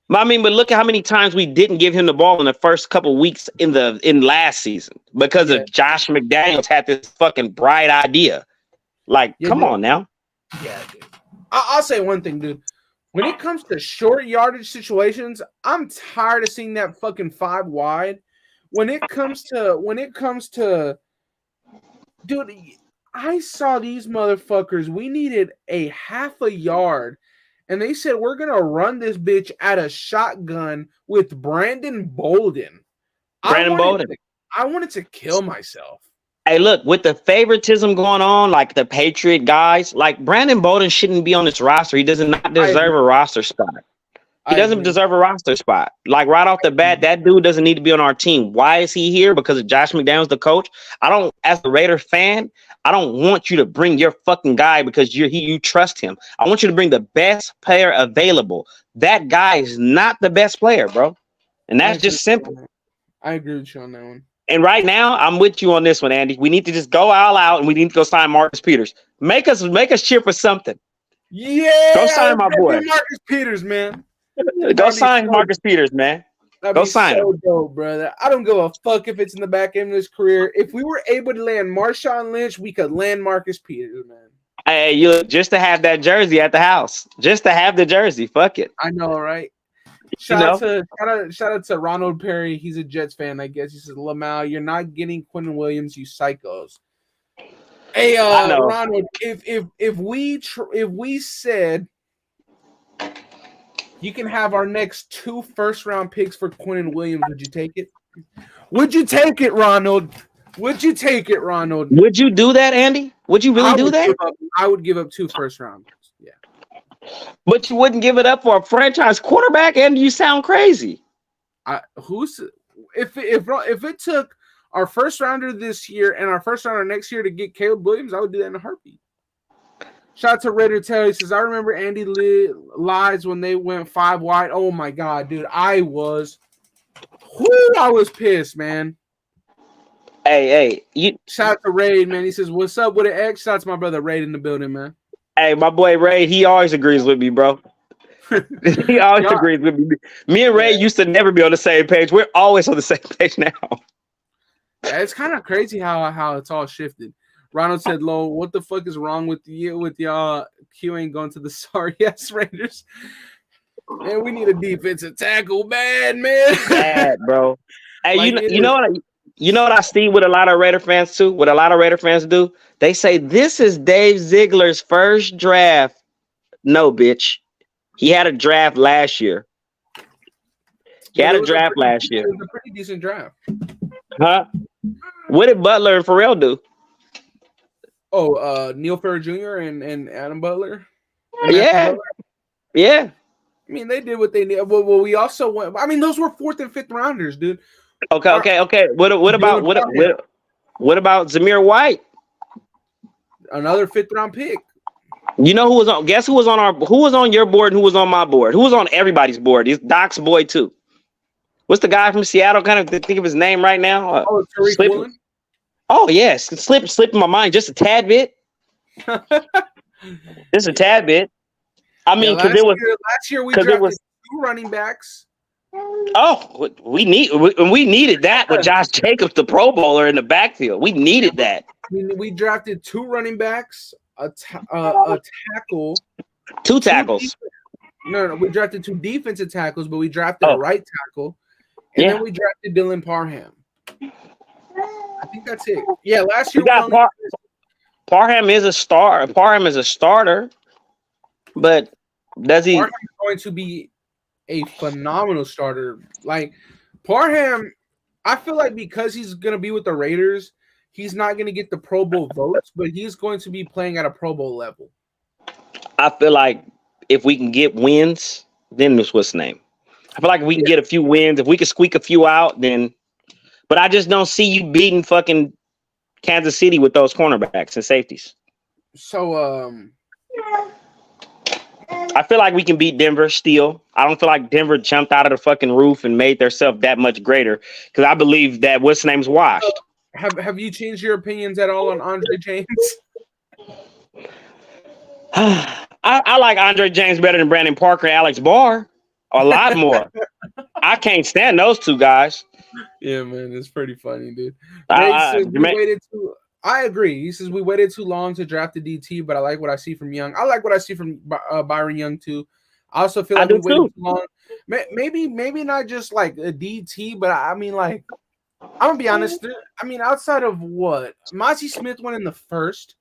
I mean, but look at how many times we didn't give him the ball in the first couple weeks in last season because of Josh McDaniels had this fucking bright idea. Like, come on now. Yeah, dude. I'll say one thing, dude. When it comes to short yardage situations, I'm tired of seeing that fucking 5 wide. When it comes to, dude, I saw these motherfuckers. We needed a half a yard, and they said we're gonna run this bitch at a shotgun with Brandon Bolden. I wanted to kill myself. Hey, look, with the favoritism going on, like the Patriot guys, like Brandon Bolden shouldn't be on this roster. He does not deserve a roster spot. He doesn't deserve a roster spot. Like right off the bat, that dude doesn't need to be on our team. Why is he here? Because of Josh McDaniels, the coach. As a Raider fan, I don't want you to bring your fucking guy because you trust him. I want you to bring the best player available. That guy is not the best player, bro. And that's just simple. I agree with you on that one. And right now, I'm with you on this one, Andy. We need to just go all out and we need to go sign Marcus Peters. Make us cheer for something. Yeah. Go sign my boy. Marcus Peters, man. Go sign Marcus Peters, man. Go sign him. Dope, brother. I don't give a fuck if it's in the back end of his career. If we were able to land Marshawn Lynch, we could land Marcus Peters, man. Hey, just to have that jersey at the house. Just to have the jersey. Fuck it. I know, right? Shout out to Ronald Perry. He's a Jets fan, I guess. He says, Lamau, you're not getting Quinnen Williams, you psychos. Hey, Ronald, if we said you can have our next 2 first-round picks for Quinnen Williams, would you take it? Would you take it, Ronald? Would you take it, Ronald? Would you do that, Andy? Would you really do that? I would give up 2 first-round picks. Yeah. But you wouldn't give it up for a franchise quarterback, and you sound crazy. If it took our first rounder this year and our first rounder next year to get Caleb Williams, I would do that in a heartbeat. Shout out to Raider Taylor. He says, I remember Andy lies when they went 5 wide. Oh my god, dude. I was pissed, man. Hey, shout out to Raid, man. He says, what's up with an X? Shout out to my brother Raid in the building, man. Hey, my boy Ray, he always agrees with me, bro. He always agrees with me. Me and Ray used to never be on the same page. We're always on the same page now. Yeah, it's kind of crazy how it's all shifted. Ronald said, "Lo, what the fuck is wrong with y'all? Q ain't going to the sorry ass Raiders. Man, we need a defensive tackle, man. Bad, bro. Hey, Like, you know what I see with a lot of Raider fans too? What a lot of Raider fans do? They say this is Dave Ziegler's first draft. No, bitch. He had a draft last year. He had a draft last year. It was a pretty decent draft. Huh? What did Butler and Pharrell do? Oh, Neil Ferrer Jr. and Adam Butler. Yeah. Yeah. I mean, they did what they did. Well, we also went. I mean, those were 4th and 5th rounders, dude. Okay. What about Zamir White? Another 5th round pick. You know who was on? Guess who was on your board and who was on my board? Who was on everybody's board? He's Doc's boy too. What's the guy from Seattle? Kind of think of his name right now. Tyree Wilson. Oh yes, slipping my mind just a tad bit. Just a tad bit. I mean, because last year we drafted 2 running backs. Oh, we needed that with Josh Jacobs, the Pro Bowler in the backfield. We needed that. We drafted 2 running backs, a tackle, 2 tackles. No, we drafted 2 defensive tackles, but we drafted a right tackle, and then we drafted Dylan Parham. I think that's it. Yeah, last year Parham is a star. Parham is a starter, but does he? Parham is going to be a phenomenal starter. Like Parham, I feel like because he's going to be with the Raiders, he's not going to get the Pro Bowl votes, but he's going to be playing at a Pro Bowl level. I feel like if we can get wins, then what's the name? I feel like if we can get a few wins, if we can squeak a few out, then. But I just don't see you beating fucking Kansas City with those cornerbacks and safeties. So, I feel like we can beat Denver still. I don't feel like Denver jumped out of the fucking roof and made themselves that much greater because I believe that what's the name's washed. Have you changed your opinions at all on Andre James? I like Andre James better than Brandon Parker and Alex Barr a lot more. I can't stand those 2 guys. Yeah, man, it's pretty funny, dude. I agree. He says we waited too long to draft the DT, but I like what I see from Young. I like what I see from Byron Young too. I also feel like we waited too long. Maybe not just like a DT, but I mean, like, I'm gonna be honest. I mean, outside of what Mazi Smith went in the 1st,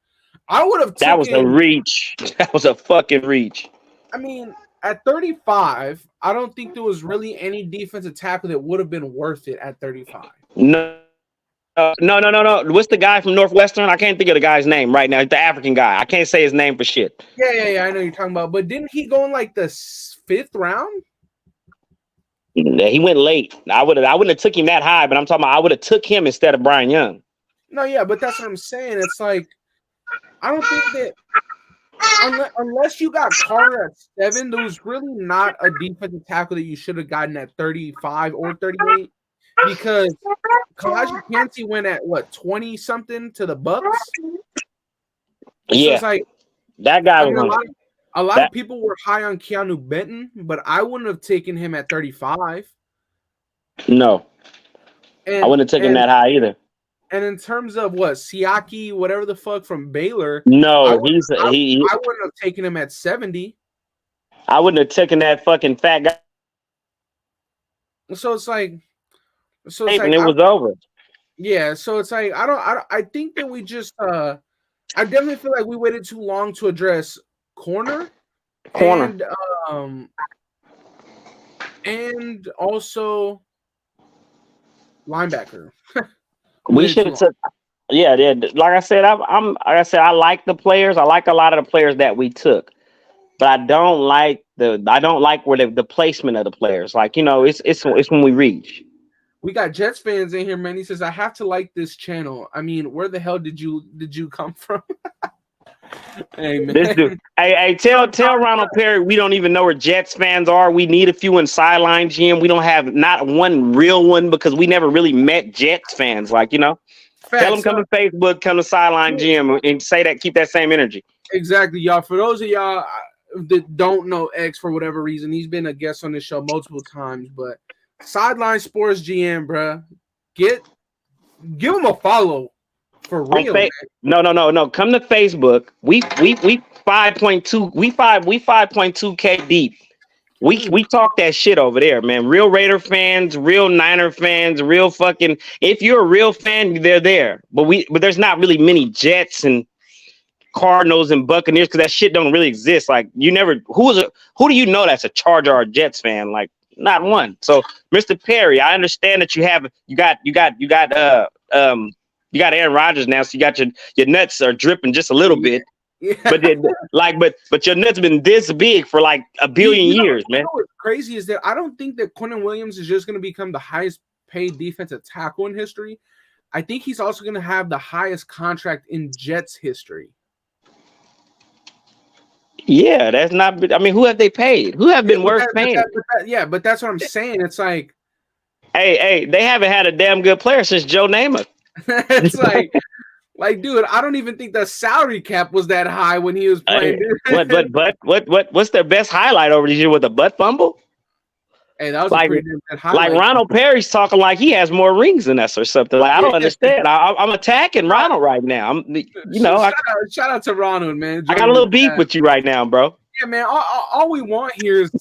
I would have. That was a reach. That was a fucking reach. I mean, at 35, I don't think there was really any defensive tackle that would have been worth it at 35. No. What's the guy from Northwestern? I can't think of the guy's name right now. The African guy. I can't say his name for shit. Yeah. I know you're talking about. But didn't he go in like the 5th round? Yeah, he went late. I wouldn't have took him that high, but I'm talking about I would have took him instead of Byron Young. No, yeah, but that's what I'm saying. It's like I don't think that unless you got Carter at 7, there was really not a defensive tackle that you should have gotten at 35 or 38 because Kalaji Kancey went at 20 something to the Bucks. Yeah, so it's like that guy was a lot of people were high on Keanu Benton, but I wouldn't have taken him at 35. No, I wouldn't have taken that high either. And in terms of Siaki, whatever the fuck from Baylor, no, I wouldn't have taken him at 70. I wouldn't have taken that fucking fat guy. So it's like, and it was over. Yeah, so it's like I think that we just I definitely feel like we waited too long to address corner. And also linebacker. We should have took. Yeah. Like I said, I like the players. I like a lot of the players that we took, but I don't like where the placement of the players. Like, it's when we reach. We got Jets fans in here, man. He says, I have to like this channel. I mean, where the hell did you come from? Hey, man. This dude. Hey, tell Ronald Perry we don't even know where Jets fans are. We need a few in Sideline GM. We don't have not one real one because we never really met Jets fans. Like, Tell them come to Facebook, come to Sideline GM and say that, keep that same energy. Exactly, y'all. For those of y'all that don't know X for whatever reason, he's been a guest on this show multiple times, but Sideline Sports GM, bro, give him a follow for real. No. Come to Facebook. We 5.2. We 5.2K deep. We talk that shit over there, man. Real Raider fans, real Niner fans, real fucking. If you're a real fan, they're there. But there's not really many Jets and Cardinals and Buccaneers because that shit don't really exist. Like you never. Who do you know that's a Charger or Jets fan? Like not one. So Mr. Perry, I understand that you got Aaron Rodgers now, so you got your nuts are dripping just a little bit. Yeah. But your nuts been this big for like a billion years, man. What's crazy is that I don't think that Quinnen Williams is just going to become the highest paid defensive tackle in history. I think he's also going to have the highest contract in Jets history. Yeah, that's not. I mean, who have they paid? Who have been worth paying? But that's what I'm saying. It's like, hey, they haven't had a damn good player since Joe Namath. It's like, dude, I don't even think the salary cap was that high when he was playing. What's their best highlight over this year with a butt fumble? Hey, that was like, a pretty good highlight. Like Ronald Perry's talking like he has more rings than us or something. Like I don't understand. I'm attacking Ronald right now. Shout out to Ronald, man. I got a little beef with you right now, bro. Yeah, man. All we want here is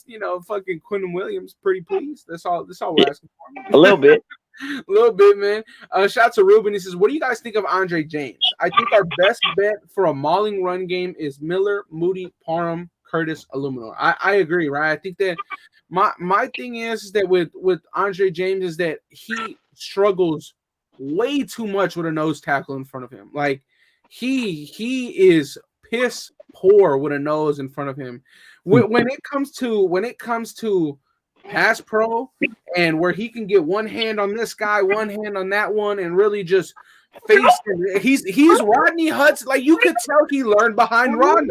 fucking Quinnen Williams. Pretty please. That's all we're asking for. A little bit. A little bit, man. Shout out to Ruben. He says, what do you guys think of Andre James? I think our best bet for a mauling run game is Miller, Moody, Parham, Curtis, Illuminor. I agree, right? I think that my thing is that with Andre James is that he struggles way too much with a nose tackle in front of him. Like he is piss poor with a nose in front of him. When it comes to pass pro and where he can get one hand on this guy, one hand on that one, and really just face him. He's Rodney Hudson. Like you could tell he learned behind Rodney.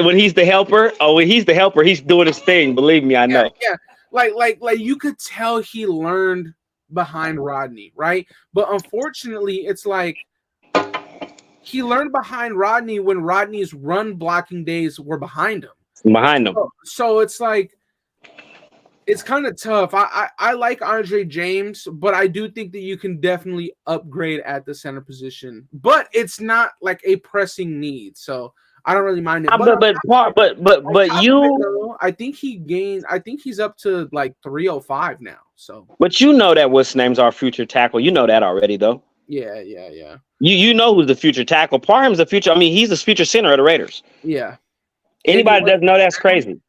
When he's the helper, he's doing his thing. Believe me, I know. Yeah. Like you could tell he learned behind Rodney, right? But unfortunately, it's like he learned behind Rodney when Rodney's run blocking days were behind him. So it's like it's kind of tough. I like Andre James, but I do think that you can definitely upgrade at the center position. But it's not like a pressing need, so I don't really mind it. I think he gained. I think he's up to like 305 now. So, but you know that what's name's our future tackle. You know that already, though. Yeah. You know who's the future tackle. Parham's the future. I mean, he's the future center of the Raiders. Yeah. Anybody that doesn't know that's crazy.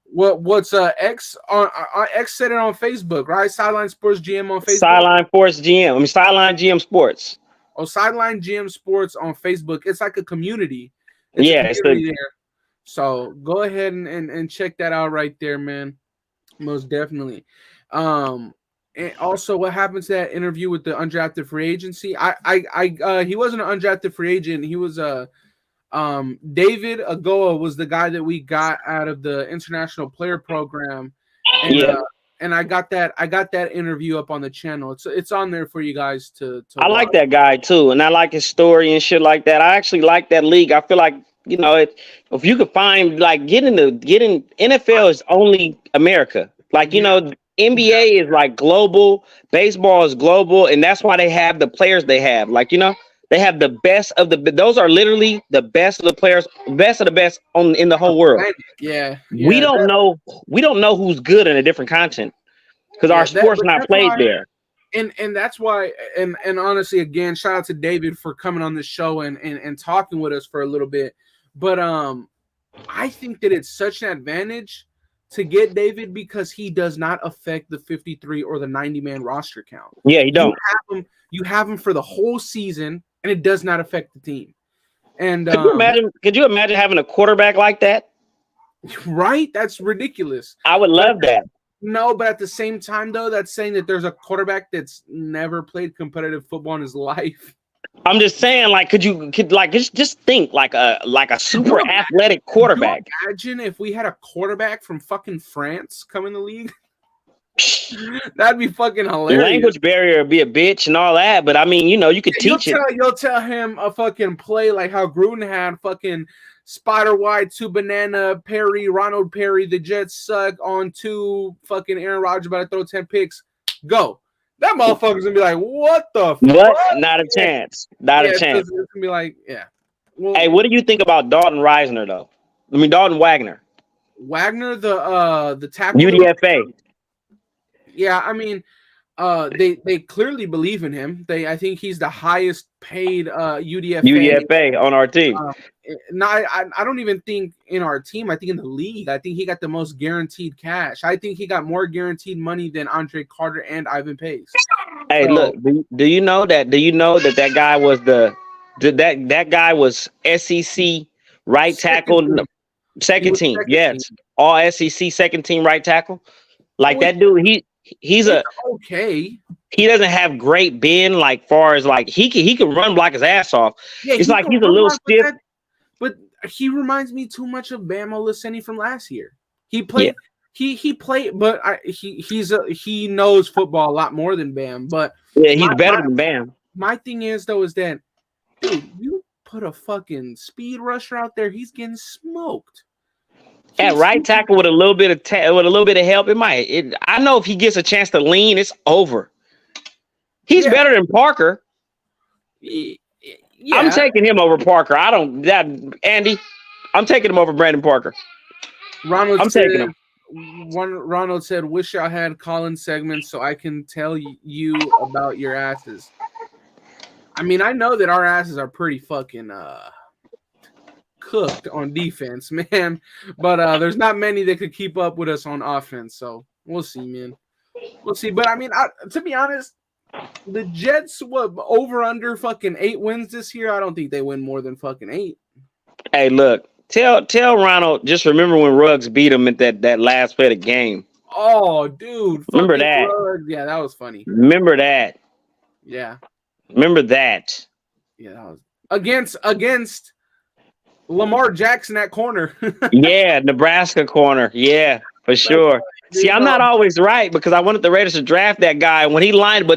What's X on X said it on Facebook, right? Sideline Sports GM on Facebook. Sideline GM Sports. Oh, Sideline GM Sports on Facebook. It's like a community. It's there. So go ahead and check that out right there, man. Most definitely. And also, what happened to that interview with the undrafted free agency? He wasn't an undrafted free agent. He was David Agoa was the guy that we got out of the international player program, and I got that interview up on the channel. It's on there for you guys to I like that guy too, and I like his story and shit like that. I actually like that league. I feel like if you could find like getting NFL is only America. Like NBA is like global, baseball is global, and that's why they have the players they have. Like they have the best of the. Those are literally the best of the players, best of the best in the whole world. Yeah. We don't know who's good in a different continent because our sport's not played there. And that's why. And honestly, again, shout out to David for coming on the show and talking with us for a little bit. But I think that it's such an advantage to get David because he does not affect the 53 or the 90-man roster count. Yeah, he don't. You have him for the whole season. And it does not affect the team. And could you imagine having a quarterback like that? Right? That's ridiculous. I would love that. No, but at the same time, though, that's saying that there's a quarterback that's never played competitive football in his life. I'm just saying, like, could just think like a super athletic quarterback. Could you imagine if we had a quarterback from fucking France come in the league? That'd be fucking hilarious. Language barrier would be a bitch and all that, but I mean, you could teach it. You'll tell him a fucking play like how Gruden had fucking Spider White, 2 Banana, Perry, Ronald Perry. The Jets suck on 2. Fucking Aaron Rodgers about to throw 10 picks. Go. That motherfucker's gonna be like, what the What? fuck? Not a chance. Not a chance. It's gonna be like, yeah. Well, hey, what do you think about Dalton Reisner though? I mean Dalton Wagner. Wagner, the tackle. UDFA. Yeah, I mean, they clearly believe in him. I think he's the highest paid UDFA on our team. I don't even think in our team. I think in the league. I think he got the most guaranteed cash. I think he got more guaranteed money than Andre Carter and Ivan Pace. Hey, so, look, do you know that? Do you know that guy was that guy was SEC right tackle, second team? Yes, all SEC second team right tackle. Like that dude, he's okay. He doesn't have great bend, like far as like he can run block his ass off. Yeah, it's like he's a little stiff. But he reminds me too much of Bam Olaseni from last year. He played, he played, but he knows football a lot more than Bam. But yeah, he's better than Bam. My thing is though is that, dude, you put a fucking speed rusher out there, he's getting smoked. At right tackle with a little bit of help, I know if he gets a chance to lean, it's over. He's better than Parker. Yeah. I'm taking him over Parker. Andy, I'm taking him over Brandon Parker. Ronald said, "Wish I had Collins segments so I can tell you about your asses." I mean, I know that our asses are pretty fucking cooked on defense, man. But there's not many that could keep up with us on offense. So we'll see, man. We'll see. But I mean, to be honest, the Jets over under fucking 8 wins this year. I don't think they win more than fucking 8. Hey, look, tell Ronald, just remember when Ruggs beat him at that last play of the game. Oh, dude. Remember that? Ruggs. Yeah, that was funny. Remember that? Yeah. Remember that? Yeah, that was against Lamar Jackson at corner. Yeah, Nebraska corner. Yeah, for sure. See, I'm not always right because I wanted the Raiders to draft that guy when they lined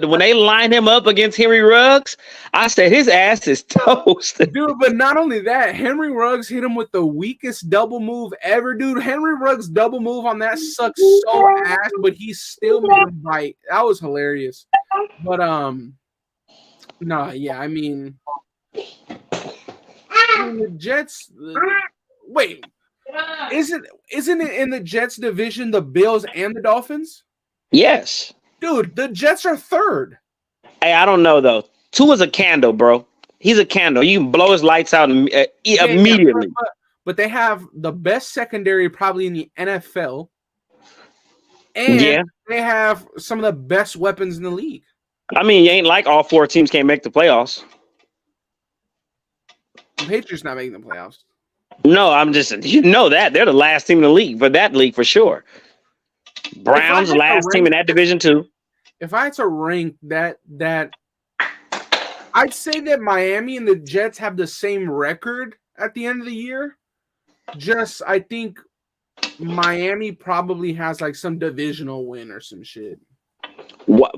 him up against Henry Ruggs, I said his ass is toast. Dude, but not only that, Henry Ruggs hit him with the weakest double move ever, dude. Henry Ruggs' double move on that sucks so ass, but he still made him bite. That was hilarious. But I mean the Jets. Wait. Isn't it in the Jets division the Bills and the Dolphins? Yes. Dude, the Jets are third. Hey, I don't know though. Tua's a candle, bro. He's a candle. You can blow his lights out immediately. But they have the best secondary probably in the NFL. And they have some of the best weapons in the league. I mean, it ain't like all 4 teams can't make the playoffs. The Patriots not making the playoffs. No, I'm just that they're the last team in the league for sure. Browns last team in that division too. If I had to rank that I'd say that Miami and the Jets have the same record at the end of the year. Just I think Miami probably has like some divisional win or some shit. What,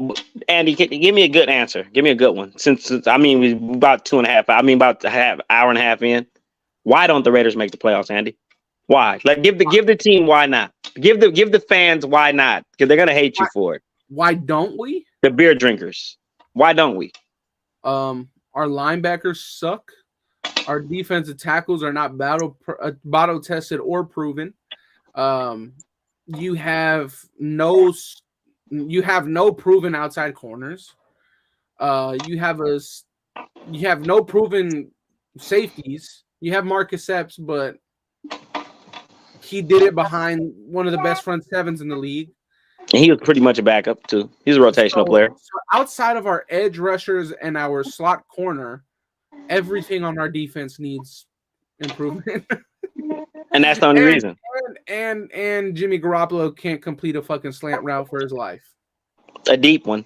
Andy? Give me a good answer. Give me a good one. Since I mean we're about 2.5. I mean about hour and a half in. Why don't the Raiders make the playoffs, Andy? Why? Like give the team why not? Give the fans why not? Because they're gonna hate you for it. Why don't we? The beer drinkers. Why don't we? Our linebackers suck. Our defensive tackles are not battle tested or proven. You have no proven outside corners. You have no proven safeties. You have Marcus Epps, but he did it behind one of the best front sevens in the league. And he was pretty much a backup too. He's a rotational player. So outside of our edge rushers and our slot corner, everything on our defense needs improvement. And that's the only reason. And Jimmy Garoppolo can't complete a fucking slant route for his life. A deep one.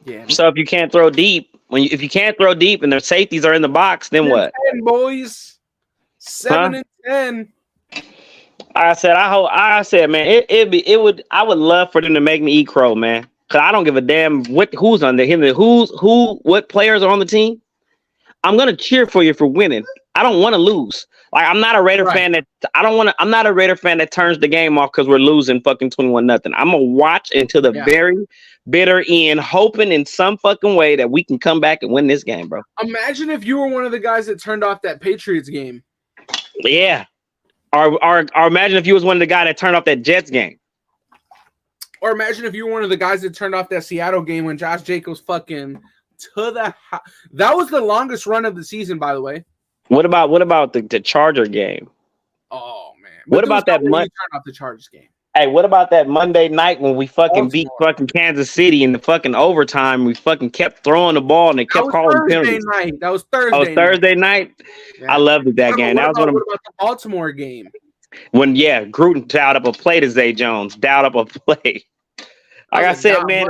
Yeah. So if you can't throw deep, if you can't throw deep and their safeties are in the box, then what? 10, boys. 7-10. I said, man, I would love for them to make me eat crow, man. Cause I don't give a damn who's under him, what players are on the team. I'm gonna cheer for you for winning. I don't want to lose. Like, I'm not a Raider fan I'm not a Raider fan that turns the game off because we're losing fucking 21-0. I'm gonna watch until the very bitter end, hoping in some fucking way that we can come back and win this game, bro. Imagine if you were one of the guys that turned off that Patriots game. Yeah. Or imagine if you was one of the guys that turned off that Jets game. Or imagine if you were one of the guys that turned off that Seattle game when Josh Jacobs fucking to the that was the longest run of the season, by the way. What about the Charger game? Oh man. What about that Monday turned off the Chargers game? Hey, what about that Monday night when we fucking beat fucking Kansas City in the fucking overtime? We fucking kept throwing the ball and they kept calling penalties. That was Thursday. Oh, Thursday night. Yeah. I loved that game. That was what about the Baltimore game? When Gruden dialed up a play to Zay Jones, dialed up a play. Like I said, man,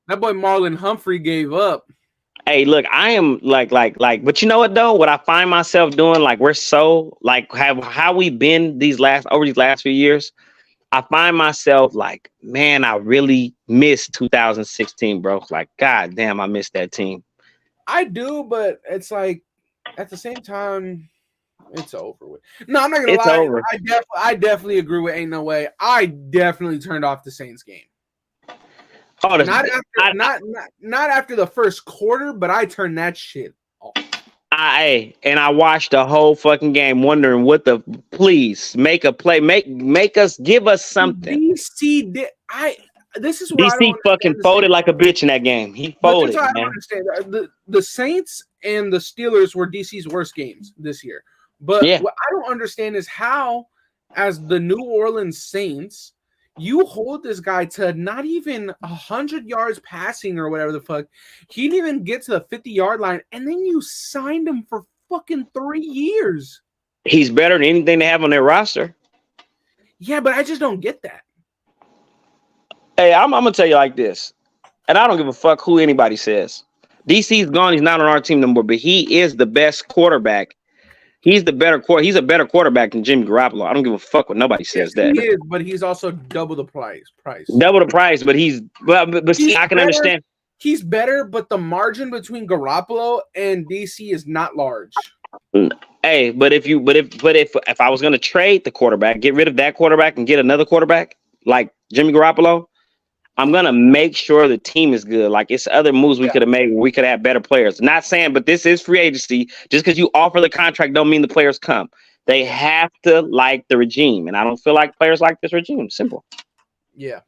that boy Marlon Humphrey gave up. Hey, look, I am like, but you know what though? What I find myself doing, like, we're so like how we've been over these last few years. I find myself like, man, I really miss 2016, bro. Like, god damn, I miss that team. I do, but it's like at the same time, it's over with. No, I'm not gonna lie. Over. I definitely agree with Ain't No Way. I definitely turned off the Saints game. Oh, not after the first quarter, but I turned that shit off. I watched the whole fucking game, wondering please make a play, give us something. DC did. This is where DC fucking folded like a bitch in that game. He folded. I don't understand. The Saints and the Steelers were DC's worst games this year. But what I don't understand is how, as the New Orleans Saints, you hold this guy to not even 100 yards passing or whatever the fuck. He didn't even get to the 50-yard line, and then you signed him for fucking 3 years. He's better than anything they have on their roster. Yeah, but I just don't get that. Hey, I'm going to tell you like this, and I don't give a fuck who anybody says. DC's gone. He's not on our team no more, but he is the best quarterback. He's a better quarterback than Jimmy Garoppolo. I don't give a fuck what nobody says that. He is, but he's also double the price. Double the price, but I can understand. He's better, but the margin between Garoppolo and DC is not large. Hey, but if I was going to trade the quarterback, get rid of that quarterback and get another quarterback like Jimmy Garoppolo, I'm going to make sure the team is good. Like, it's other moves we could have made where we could have better players. Not saying, but this is free agency. Just because you offer the contract don't mean the players come. They have to like the regime. And I don't feel like players like this regime. Simple. Yeah.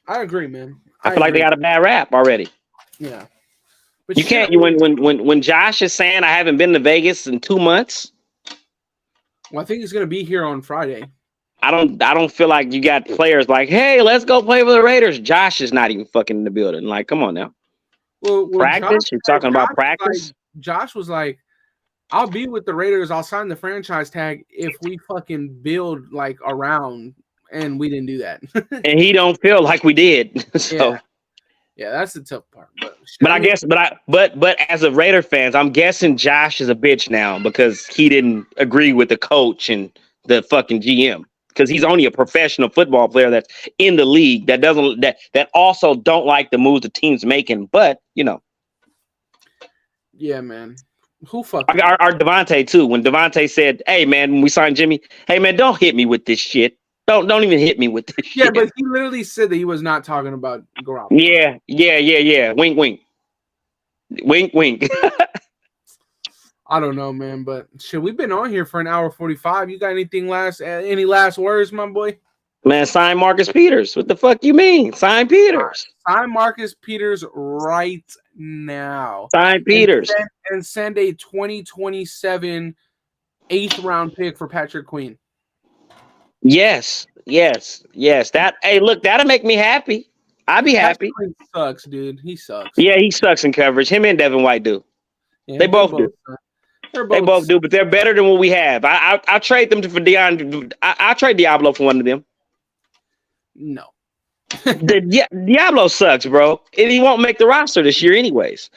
I agree, man. I feel like they got a bad rap already. Yeah. But you can't. When Josh is saying I haven't been to Vegas in 2 months. Well, I think he's going to be here on Friday. I don't feel like you got players like, hey, let's go play for the Raiders. Josh is not even fucking in the building. Like, come on now. Well practice? You're talking about practice? Josh was like, I'll be with the Raiders. I'll sign the franchise tag if we fucking build like around, and we didn't do that. And he don't feel like we did. So yeah, that's the tough part. But as a Raider fans, I'm guessing Josh is a bitch now because he didn't agree with the coach and the fucking GM. Because he's only a professional football player that's in the league that also don't like the moves the team's making. But yeah, man, who fucking our Devontae too. When Devontae said, "Hey, man, when we signed Jimmy, hey man, don't hit me with this shit. Don't even hit me with this shit." Yeah, but he literally said that he was not talking about Garoppolo. Yeah. Wink, wink, wink, wink. I don't know, man, but shit, we've been on here for an hour 45. You got any last words, my boy? Man, sign Marcus Peters. What the fuck you mean? Sign Peters. Sign Marcus Peters right now. Sign Peters. And send a 2027 8th round pick for Patrick Queen. Yes. That'll make me happy. I'd be happy. Queen sucks, dude. He sucks. Yeah, he sucks in coverage. Him and Devin White do. Yeah, they both do. They both do, but they're better than what we have. I'll trade them for Deion. I'll trade Diablo for one of them. No. Diablo sucks, bro. And he won't make the roster this year anyways.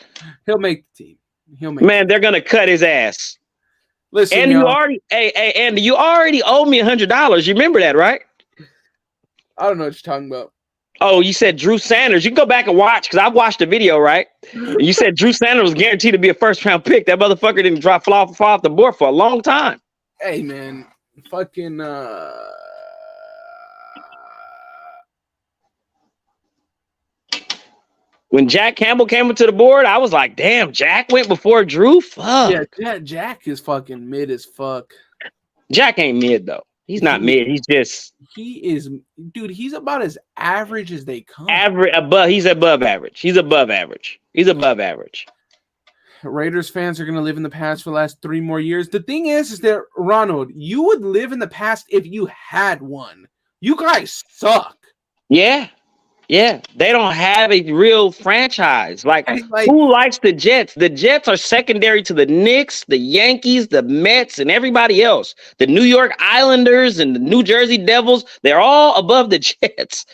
He'll make the team. Man, they're going to cut his ass. Listen, and you already owe me $100. You remember that, right? I don't know what you're talking about. Oh, you said Drew Sanders. You can go back and watch because I watched the video, right? You said Drew Sanders was guaranteed to be a first-round pick. That motherfucker didn't fall off the board for a long time. Hey, man, fucking when Jack Campbell came into the board, I was like, damn, Jack went before Drew? Fuck. Yeah, Jack is fucking mid as fuck. Jack ain't mid, though. He's not mid. He's just... He is... Dude, he's about as average as they come. He's above average. He's above average. Raiders fans are going to live in the past for the last 3 more years. The thing is that, Ronald, you would live in the past if you had one. You guys suck. Yeah. Yeah, they don't have a real franchise. Like, who likes the Jets? The Jets are secondary to the Knicks, the Yankees, the Mets, and everybody else. The New York Islanders and the New Jersey Devils, they're all above the Jets.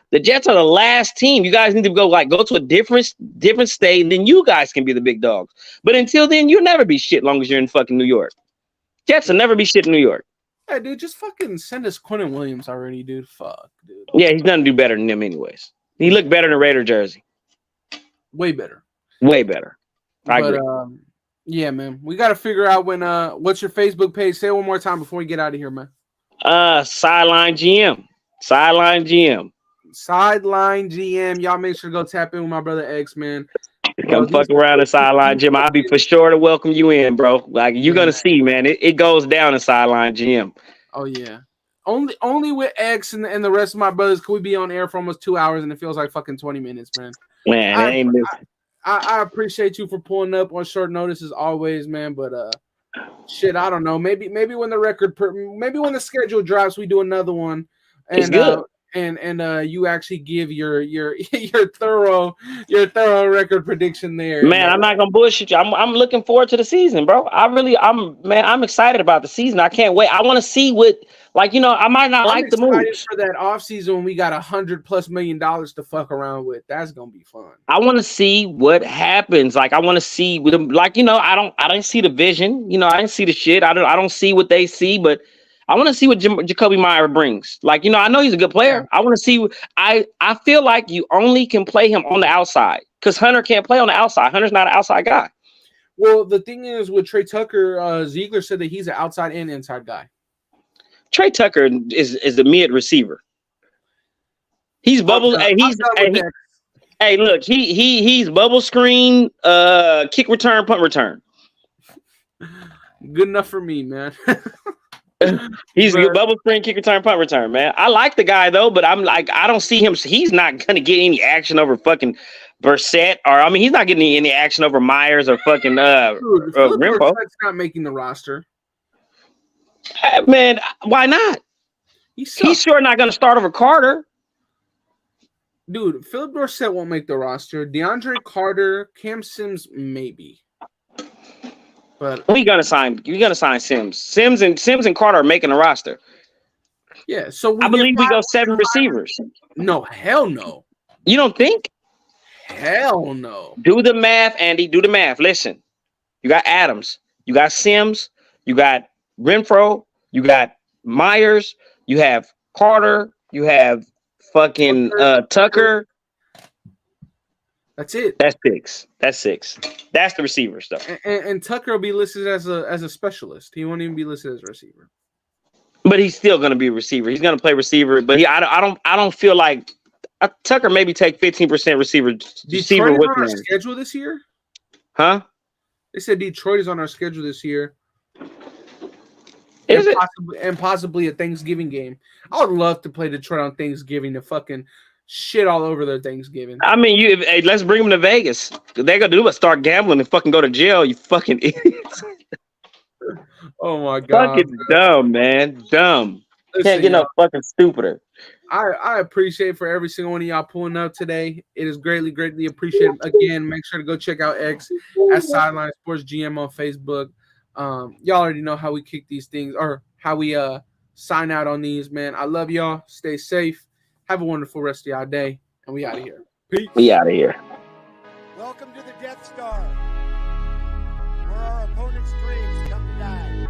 The Jets are the last team. You guys need to go to a different state, and then you guys can be the big dogs. But until then, you'll never be shit long as you're in fucking New York. Jets will never be shit in New York. Hey, dude, just fucking send us Quinnen Williams already, dude. Fuck, dude. Yeah, he's gonna do better than them anyways. He looked better in a Raider jersey. Way better. I agree. Yeah, man. We got to figure out when. What's your Facebook page? Say it one more time before we get out of here, man. Sideline GM. Sideline GM. Y'all make sure to go tap in with my brother X, man. Come fuck around the Sideline GM. I'll be for sure to welcome you in, bro. Like, you're gonna see, man. It goes down in Sideline GM. Oh yeah. Only with X and the rest of my brothers could we be on air for almost 2 hours and it feels like fucking 20 minutes, man. Man, I appreciate you for pulling up on short notice as always, man. But shit, I don't know. Maybe when when the schedule drops, we do another one. And it's good. And you actually give your thorough record prediction there. Man, I'm not gonna bullshit you. I'm looking forward to the season, bro. I'm excited about the season. I can't wait. I want to see what, like, I might not like the moves for that offseason when we got $100+ million to fuck around with. That's gonna be fun. I want to see what happens. Like, I want to see with them. Like, I don't see the vision. I didn't see the shit. I don't see what they see, but I want to see what Jacoby Meyer brings. Like, I know he's a good player. I want to see. I feel like you only can play him on the outside because Hunter can't play on the outside. Hunter's not an outside guy. Well, the thing is with Tre Tucker, Ziegler said that he's an outside and inside guy. Tre Tucker is the mid receiver. He's bubble. Look, he's bubble screen, kick return, punt return. Good enough for me, man. He's a bubble screen, kick return, punt return, man. I like the guy though, but I'm like, I don't see him. He's not gonna get any action over fucking Brissett, he's not getting any action over Myers or fucking Rimpo. That's not making the roster. Man, why not? He's sure not gonna start over Carter. Dude, Philip Dorsett won't make the roster. DeAndre Carter, Cam Sims, maybe. But you're gonna sign Sims. Sims and Carter are making the roster. Yeah, so I believe we go 7 receivers. No, hell no. You don't think? Hell no. Do the math, Andy. Do the math. Listen, you got Adams, you got Sims, you got Renfro, you got Myers, you have Carter, you have fucking Tucker. That's it. That's 6. That's the receiver stuff. And Tucker will be listed as a specialist. He won't even be listed as a receiver. But he's still going to be a receiver. He's going to play receiver. But I don't feel like Tucker maybe take 15% receiver with Detroit is on our schedule this year? Huh? They said Detroit is on our schedule this year. Is it? And possibly a Thanksgiving game. I would love to play Detroit on Thanksgiving to fucking shit all over their Thanksgiving. I mean, let's bring them to Vegas. They're gonna do is start gambling and fucking go to jail. You fucking idiots. Oh my god, fucking dumb, man, dumb. Listen, can't get no fucking stupider. I appreciate for every single one of y'all pulling up today. It is greatly appreciated. Again, make sure to go check out X at Sideline Sports GM on Facebook. Y'all already know how we kick these things or how we sign out on these, man. I love y'all. Stay safe. Have a wonderful rest of y'all day, and we out of here. Peace. We out of here. Welcome to the Death Star, where our opponent's dreams come to die.